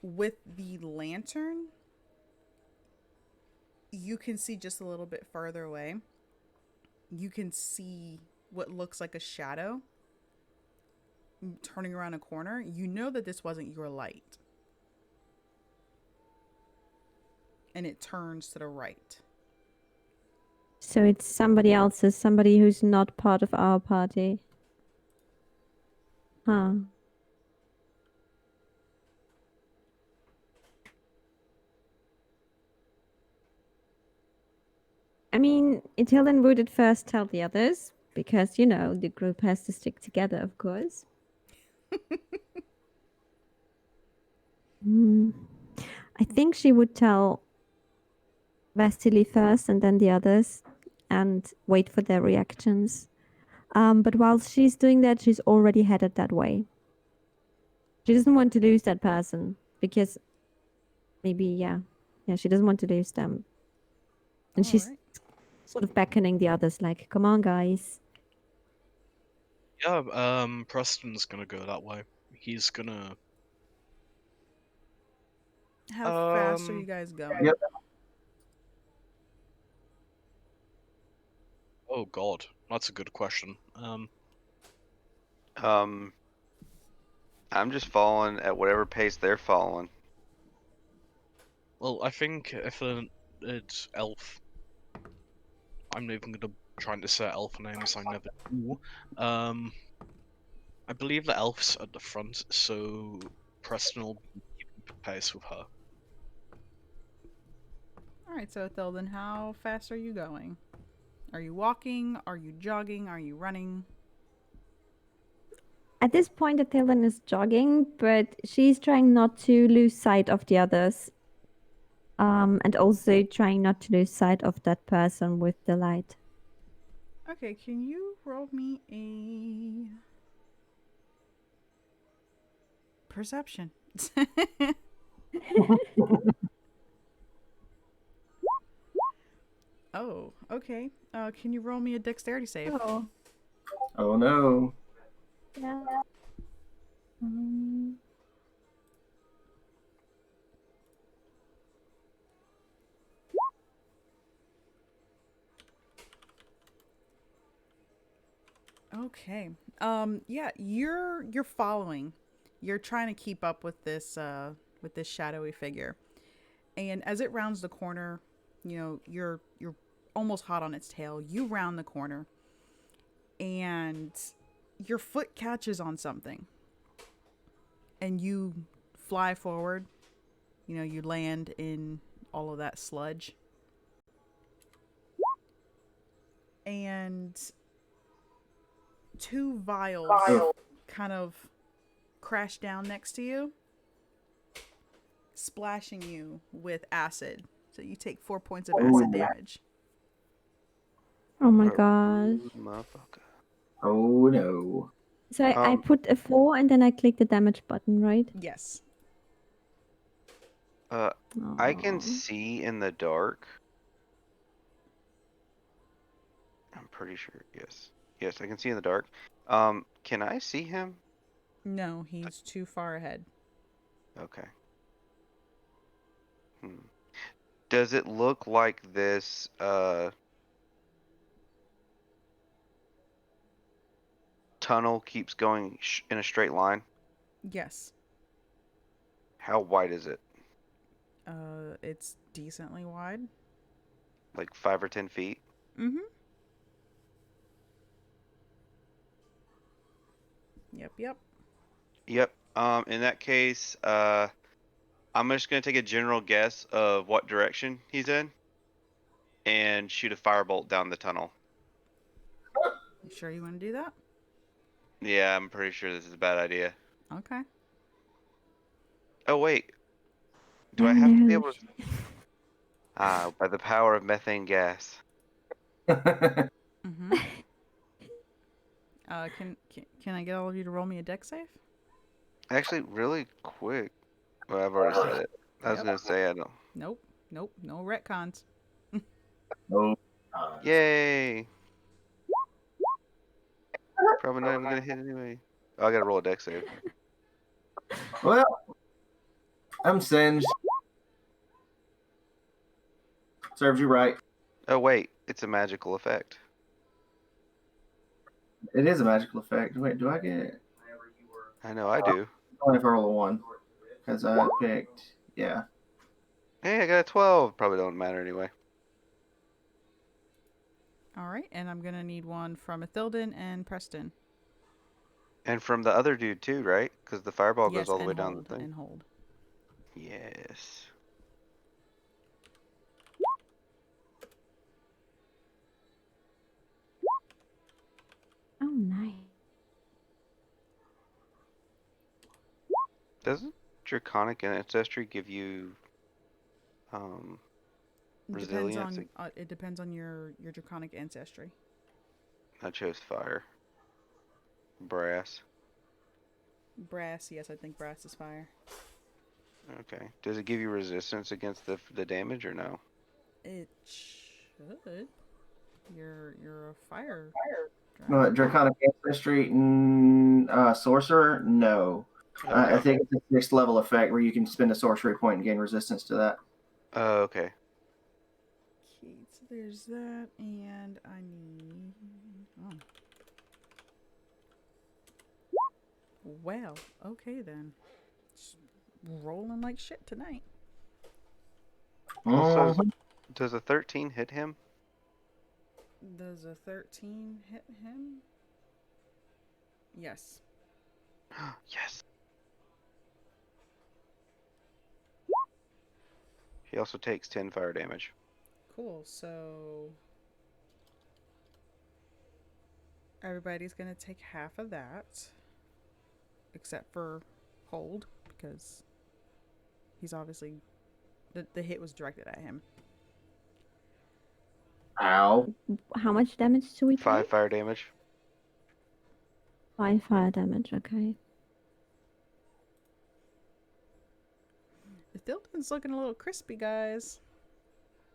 With the lantern, you can see just a little bit further away. You can see what looks like a shadow turning around a corner. You know that this wasn't your light. And it turns to the right.
So it's somebody else's, somebody who's not part of our party. Huh. I mean, Ithilden would at first tell the others, because, you know, the group has to stick together, of course. I think she would tell Vasily first and then the others and wait for their reactions. But while she's doing that, she's already headed that way. She doesn't want to lose that person because maybe, yeah, she doesn't want to lose them. And she's
Alright.
sort of beckoning the others, like, "Come on, guys."
Yeah, Preston's gonna go that way. He's gonna
How fast are you guys going?
Yep.
oh god, that's a good question.
I'm just following at whatever pace they're following.
Well, I think if it's elf, I'm not even gonna trying to say elf names. I never do. I believe the elf's at the front, so Preston will be keeping pace with her.
Alright, so Thilden, how fast are you going? Are you walking? Are you jogging? Are you running?
At this point, Athilan is jogging, but she's trying not to lose sight of the others. And also trying not to lose sight of that person with the light.
Okay, can you roll me a perception? Oh, okay. Can you roll me a dexterity save?
Oh,
Oh no.
yeah.
Okay. Yeah, you're following. You're trying to keep up with this shadowy figure. And as it rounds the corner, you know, you're almost hot on its tail. You round the corner and your foot catches on something. And you fly forward. You know, you land in all of that sludge. And two vials kind of crash down next to you, splashing you with acid. So you take 4 points of acid damage.
Oh my
What a
gosh.
rude motherfucker.
Oh no.
So I put a 4 and then I click the damage button, right?
Yes.
I can
Aw.
see in the dark. I'm pretty sure. Yes. Yes, I can see in the dark. Can I see him?
No, he's too far ahead.
Okay. Does it look like this tunnel keeps going in a straight line?
Yes.
How wide is it?
It's decently wide.
Like 5 or 10 feet?
Mm-hmm. Yep.
Yep. In that case, I'm just gonna take a general guess of what direction he's in and shoot a firebolt down the tunnel.
You sure you want to do that?
Yeah, I'm pretty sure this is a bad idea.
Okay.
Oh wait, do
Oh
I have to be
no.
able to? By the power of methane gas.
Mm-hmm. Can I get all of you to roll me a dex save?
Actually, really quick. Well, I've already said it. I was
Yep.
gonna say I don't.
Nope. No retcons.
Oh.
Yay! Probably not even gonna hit anyway. Oh, I gotta roll a dex save.
Well, I'm singed. Serves you right.
Oh wait, it's a magical effect.
It is a magical effect. Wait, do I get?
I know I do.
Only if I roll a 1, because I picked. Yeah.
Hey, I got a 12. Probably don't matter anyway.
All right, and I'm gonna need one from Ithilden and Preston.
And from the other dude too, right? Because the fireball goes
Yes,
all the
and
way down
hold
the thing.
and hold.
Yes.
Oh nice.
Doesn't Draconic Ancestry give you resilience?
It depends on your draconic ancestry.
I chose fire. Brass.
Brass, yes, I think brass is fire.
Okay. Does it give you resistance against the damage or no?
It Should. You're a fire.
What, Draconic Ancestry? Sorcerer? No. I
Okay.
think it's a 6th level effect where you can spend a sorcery point and gain resistance to that.
Oh, okay.
Okay, so there's that, and I need. Oh. Well, okay then. Just rolling like shit tonight.
Also,
Mhm.
does a 13 hit him?
Does a 13 hit him? Yes.
Yes. He also takes 10 fire damage.
Cool. So everybody's gonna take half of that, except for Hold, because he's obviously the hit was directed at him.
Ow.
How much damage do we
5
take?
fire damage.
5 fire damage. Okay.
The Thilton's looking a little crispy, guys.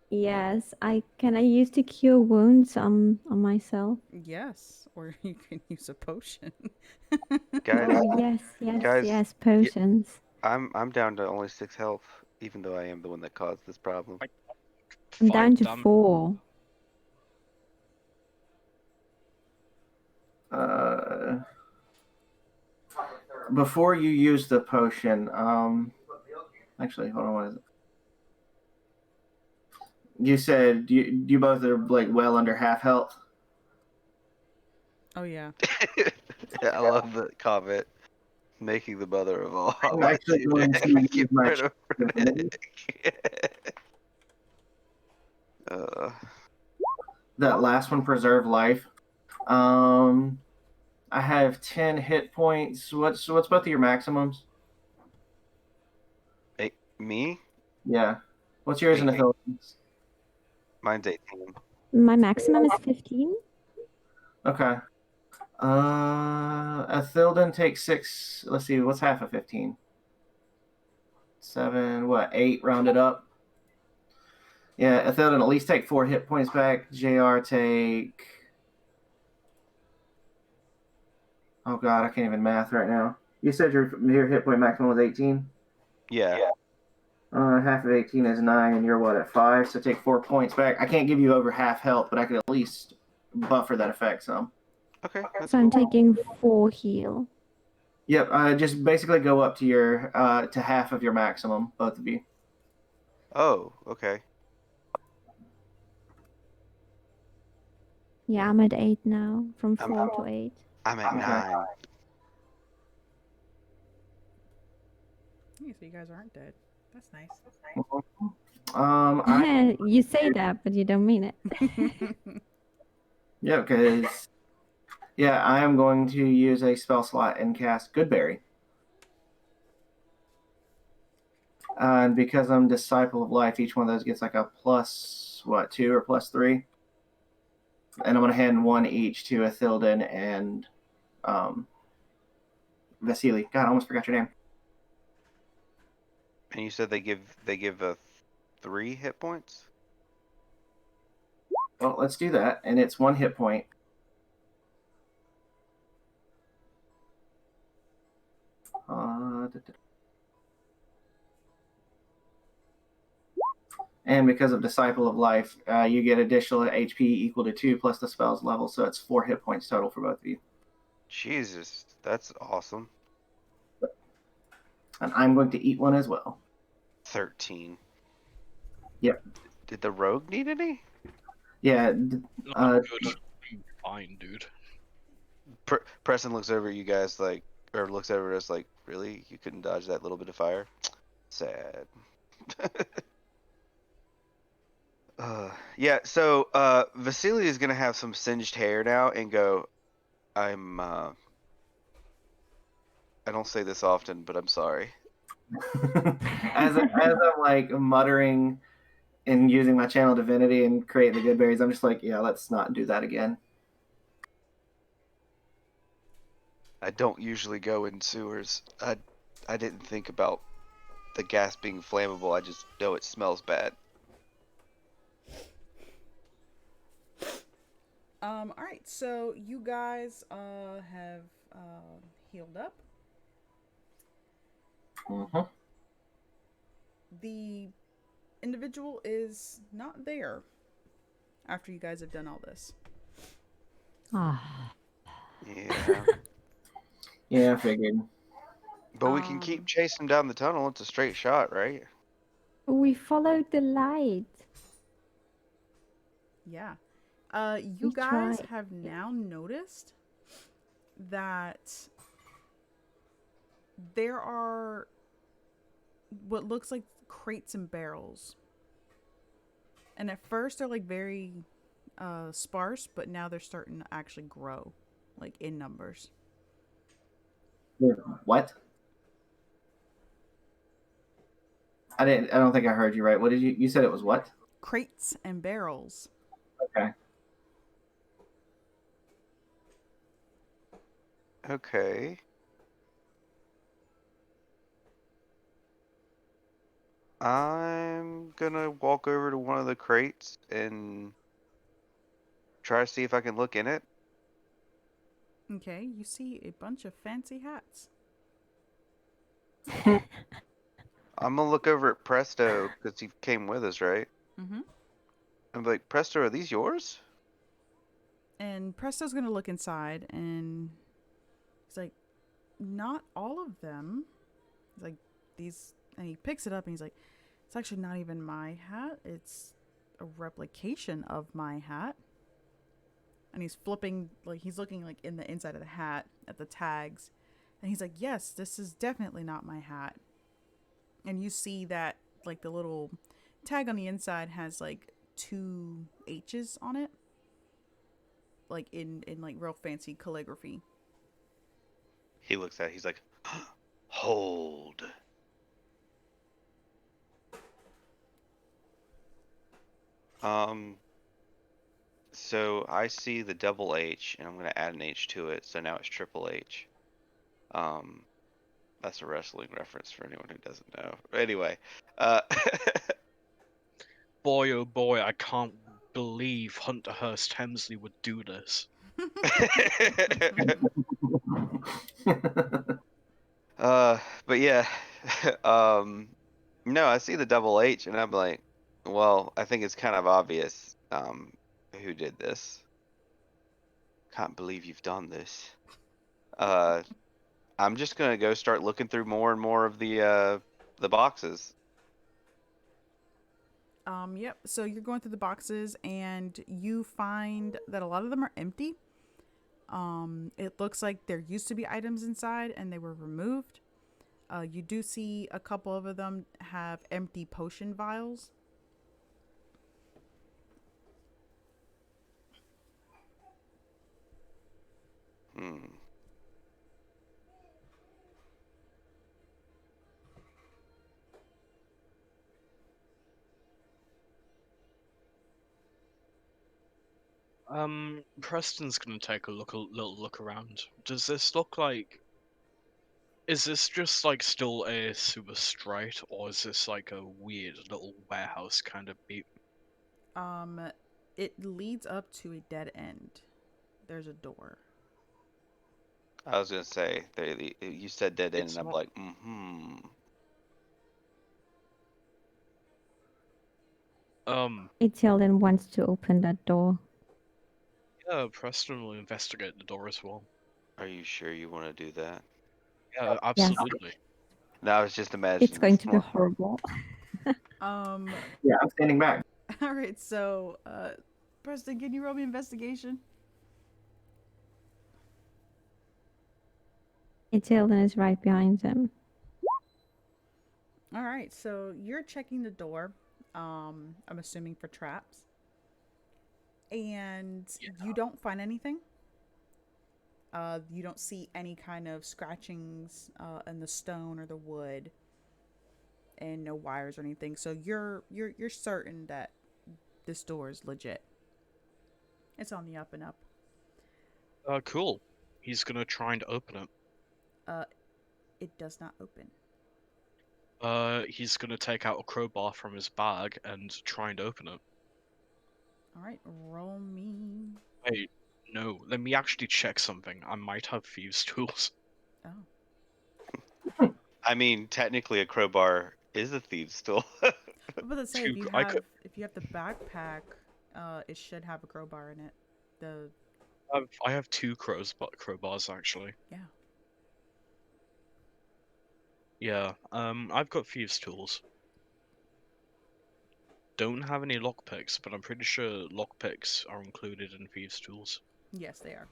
Yes, I use to cure wounds on myself.
Yes, or you can use a potion.
Guys,
Oh
Guys,
yes, potions.
I'm down to only 6 health, even though I am the one that caused this problem.
I'm down to
Damn.
4.
Before you use the potion, actually, hold on, what is it? You said you both are like well under half health.
Oh yeah.
I love the comment. Making the mother of all
I'm actually going to use
Get
my
rid of
that last one, preserve life. I have 10 hit points. What's both of your maximums?
me?
Yeah. What's yours in the Philippines?
Mine's 18.
My maximum is 15.
Okay. A Thilden takes 6. Let's see, what's half of 15? 7, what, 8 rounded up? Yeah, a Thilden at least take 4 hit points back. JR take. Oh god, I can't even math right now. You said your hit point maximum was 18?
Yeah.
Half of 18 is 9, and you're what, at 5? So take 4 points back. I can't give you over half health, but I could at least buffer that effect some.
Okay. That's
So I'm
cool.
taking 4 heal.
Yep, just basically go up to your to half of your maximum, both of you.
Oh, okay.
Yeah, I'm at 8 now, from
I'm
4 to 8.
I'm at
Okay.
9.
Yeah, so you guys aren't dead. That's nice.
You say that, but you don't mean it.
Yeah, because I am going to use a spell slot and cast Goodberry. And because I'm Disciple of Life, each one of those gets like a plus 2 or plus 3. And I'm going to hand 1 each to Athilden and Vasily. God, I almost forgot your name.
And you said they give a 3 hit points?
Well, let's do that. And it's 1 hit point. And because of Disciple of Life, you get additional HP equal to 2 plus the spell's level, so it's 4 hit points total for both of you.
Jesus, that's awesome.
And I'm going to eat 1 as well.
13.
Yep.
Did the rogue need any?
Yeah.
Not good. Fine, dude.
Preston looks over at you guys like, or looks over at us like, really? You couldn't dodge that little bit of fire? Sad. Yeah, so Vasily is gonna have some singed hair now and go, I don't say this often, but I'm sorry.
as I'm like muttering and using my channel divinity and create the good berries, I'm just like, yeah, let's not do that again.
I don't usually go in sewers. I didn't think about the gas being flammable. I just know it smells bad.
All right. So you guys have healed up.
Mhm.
The individual is not there after you guys have done all this.
Ah.
Yeah.
Yeah, I figured.
But we can keep chasing down the tunnel. It's a straight shot, right?
We followed the light.
Yeah. You
We
guys
tried.
have now noticed that there are what looks like crates and barrels. And at first they're like very sparse, but now they're starting to actually grow, like in numbers.
What? I didn't. I don't think I heard you right. What did you? You said it was what?
Crates and barrels.
Okay.
Okay. I'm gonna walk over to one of the crates and try to see if I can look in it.
Okay, you see a bunch of fancy hats.
I'm gonna look over at Presto because he came with us, right?
Mm-hmm.
I'm like, Presto, are these yours?
And Presto's gonna look inside, and he's like, "Not all of them." He's like, "These," and he picks it up, and he's like, "It's actually not even my hat. It's a replication of my hat." And he's flipping, like he's looking like in the inside of the hat at the tags, and he's like, "Yes, this is definitely not my hat." And you see that like the little tag on the inside has like two H's on it, like in like real fancy calligraphy.
He looks at it, he's like, hold. So I see the double H and I'm gonna add an H to it, so now it's triple H. Um, that's a wrestling reference for anyone who doesn't know. Anyway,
Boy, oh boy, I can't believe Hunter Hearst Hemsley would do this.
but yeah, no, I see the double H and I'm like, well, I think it's kind of obvious, who did this. Can't believe you've done this. I'm just gonna go start looking through more and more of the boxes.
Yep. So you're going through the boxes, and you find that a lot of them are empty. It looks like there used to be items inside, and they were removed. You do see a couple of them have empty potion vials.
Hmm.
Preston's gonna take a little look around. Does this look like? Is this just like still a super straight, or is this like a weird little warehouse kind of beat?
Um, it leads up to a dead end. There's a door.
I was gonna say you said dead end,
It's
and I'm
not.
like, mm-hmm.
Itielden wants to open that door.
Yeah, Preston will investigate the door as well.
Are you sure you want to do that?
Yeah,
Yes.
absolutely.
No, I was just imagining.
It's going
this
to be
more.
horrible.
Um,
Yeah, I'm standing back.
all right. So, Preston, can you roll me investigation?
Itielden is right behind him.
All right. So you're checking the door. I'm assuming for traps. And you don't find anything. You don't see any kind of scratchings in the stone or the wood, and no wires or anything. So you're certain that this door is legit. It's on the up and up.
Cool. He's gonna try and open it.
It does not open.
He's gonna take out a crowbar from his bag and try and open it.
All right, roll me
Wait, no. Let me actually check something. I might have thieves' tools.
Oh.
I mean, technically, a crowbar is a thief's tool.
I'm about to say,
Two I could
if you have the backpack, it should have a crowbar in it. The
I have two crowbars actually.
yeah.
Yeah. I've got thieves' tools. Don't have any lockpicks, but I'm pretty sure lockpicks are included in thieves' tools.
Yes, they are.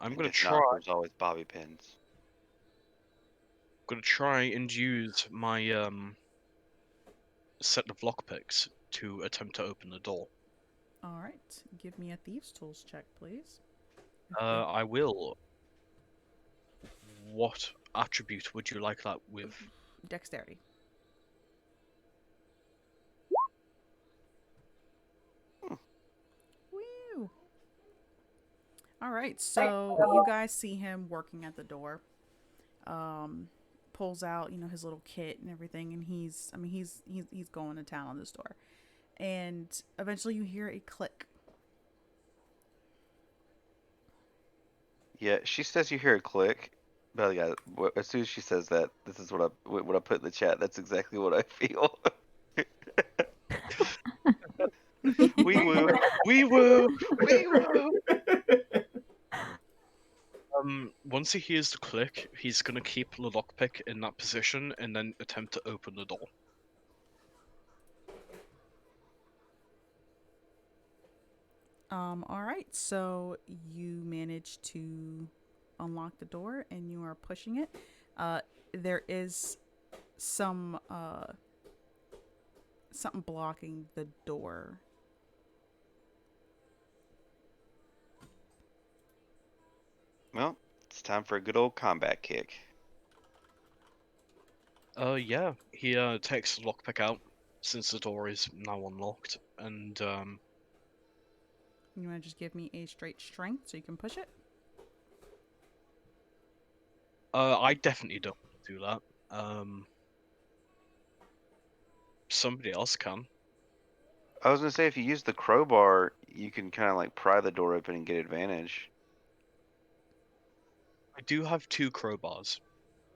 I'm
And
gonna
if not,
try.
there's always bobby pins.
Gonna try and use my set of lockpicks to attempt to open the door.
All right. Give me a thieves' tools check, please.
I will. What attribute would you like that with?
Dexterity. Woo! All right, so you guys see him working at the door. Pulls out, his little kit and everything, and he's going to town on this door. And eventually, you hear a click.
Yeah, she says you hear a click, but yeah, as soon as she says that, this is what I put in the chat. That's exactly what I feel. Wee woo, wee woo, wee woo.
Once he hears the click, he's gonna keep the lockpick in that position and then attempt to open the door.
All right, so you manage to unlock the door and you are pushing it. There is some something blocking the door.
Well, it's time for a good old combat kick.
Yeah, he takes the lockpick out since the door is now unlocked, and
You want to just give me a straight strength so you can push it?
I definitely don't do that. Somebody else can.
I was gonna say if you use the crowbar, you can kind of like pry the door open and get advantage.
I do have two crowbars.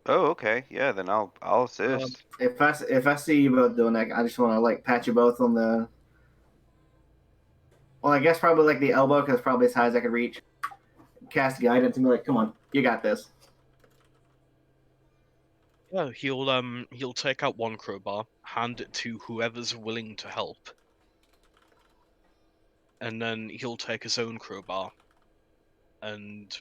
Oh, okay. Yeah, then I'll assist.
If I see you both doing that, I just want to like pat you both on the. Well, I guess probably like the elbow because probably as high as I could reach. Cast guidance and be like, "Come on, you got this."
Yeah, he'll take out one crowbar, hand it to whoever's willing to help, and then he'll take his own crowbar and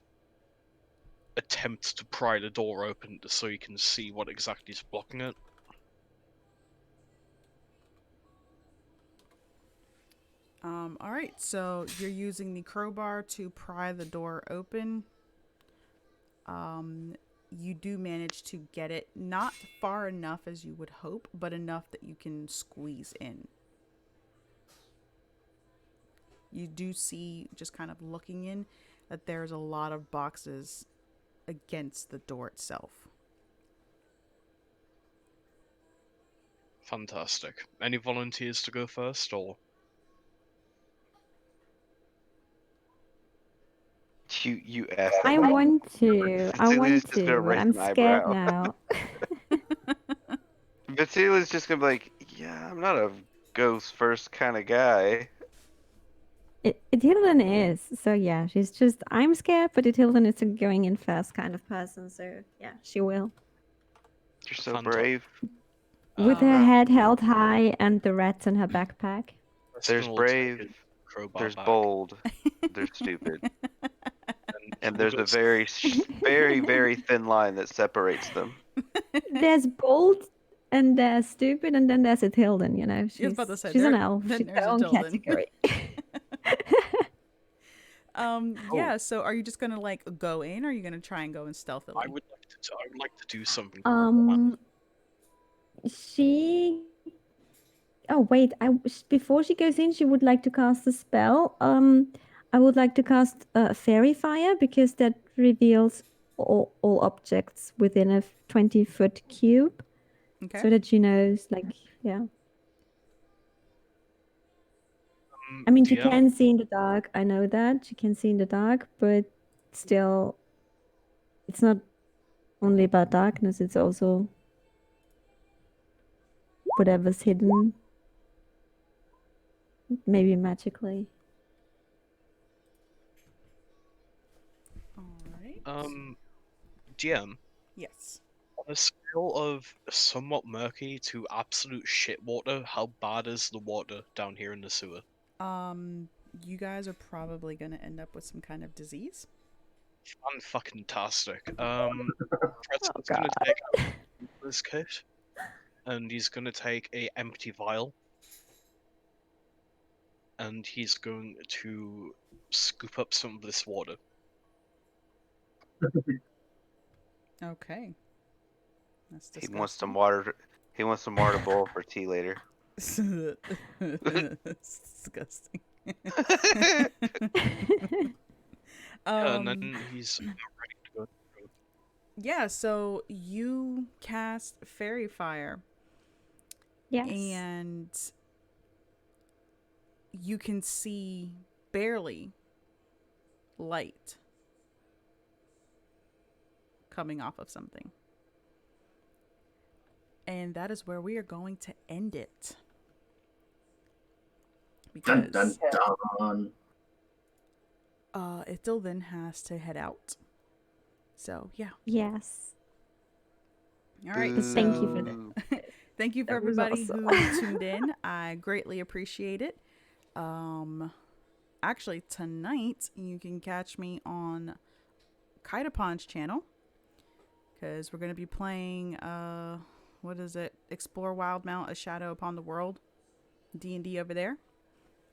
attempt to pry the door open so you can see what exactly is blocking it.
All right, so you're using the crowbar to pry the door open. You do manage to get it not far enough as you would hope, but enough that you can squeeze in. You do see, just kind of looking in, that there's a lot of boxes against the door itself.
Fantastic. Any volunteers to go first, or?
You asked that.
I want to. I
Vasily's
want
just gonna
to.
raise
I'm
an
scared
eyebrow.
now.
Vasily's just gonna be like, yeah, I'm not a ghost first kind of guy.
Itilden is. So yeah, she's just. I'm scared, but Itilden is a going in fast kind of person. So yeah, she will.
You're so
Fanta-
brave.
With her
Um,
head held high and the rats in her backpack.
There's
Preston will take
brave,
his crowbar
there's
back,
bold, there's stupid, and there's a
Uga's-
very, very, very thin line that separates them.
There's bold and there's stupid and then there's Itilden, you know.
I was about to say,
she's an
there-
elf.
then
She's
there's
her own
Itilden.
category.
Yeah, so are you just gonna like go in or are you gonna try and go in stealthily?
I would like to do something.
She. Oh wait! Before she goes in, she would like to cast a spell. I would like to cast Fairy Fire because that reveals all objects within a 20-foot cube,
Okay.
so that she knows. Like, yeah. I mean, she
DM,
can see in the dark. I know that she can see in the dark, but still, it's not only about darkness. It's also whatever's hidden, maybe magically.
All right.
DM,
Yes.
on a scale of somewhat murky to absolute shit water, how bad is the water down here in the sewer?
You guys are probably gonna end up with some kind of disease.
Fan-fucking-tastic.
Oh
Preston's gonna take out this kit, and he's gonna take a empty vial, and he's going to scoop up some of this water.
Okay. That's
He
disgusting.
wants some water. He wants some water to boil for tea later.
It's disgusting.
And then he's ready to go.
Yeah, so you cast Fairy Fire,
Yes.
and you can see barely light coming off of something. And that is where we are going to end it.
Dun
Because
dun dun.
Ithil then has to head out. So yeah.
Yes.
All right.
Boo.
Thank you for
Boo.
Thank you for
That was
everybody
awesome.
who tuned in. I greatly appreciate it. Actually, tonight you can catch me on Kaidapon's channel because we're going to be playing what is it? Explore Wildmount: A Shadow Upon the World. D&D over there.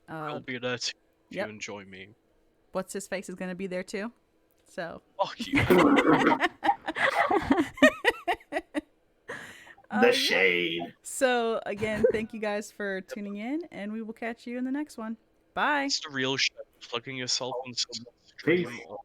I'll be there too if
yep.
you enjoy me.
What's his face is going to be there too. So
Fuck you.
The
yeah.
shade.
So again, thank you guys for tuning in, and we will catch you in the next one. Bye.
It's the real shit. Plugging yourself on some
Peace.
stream or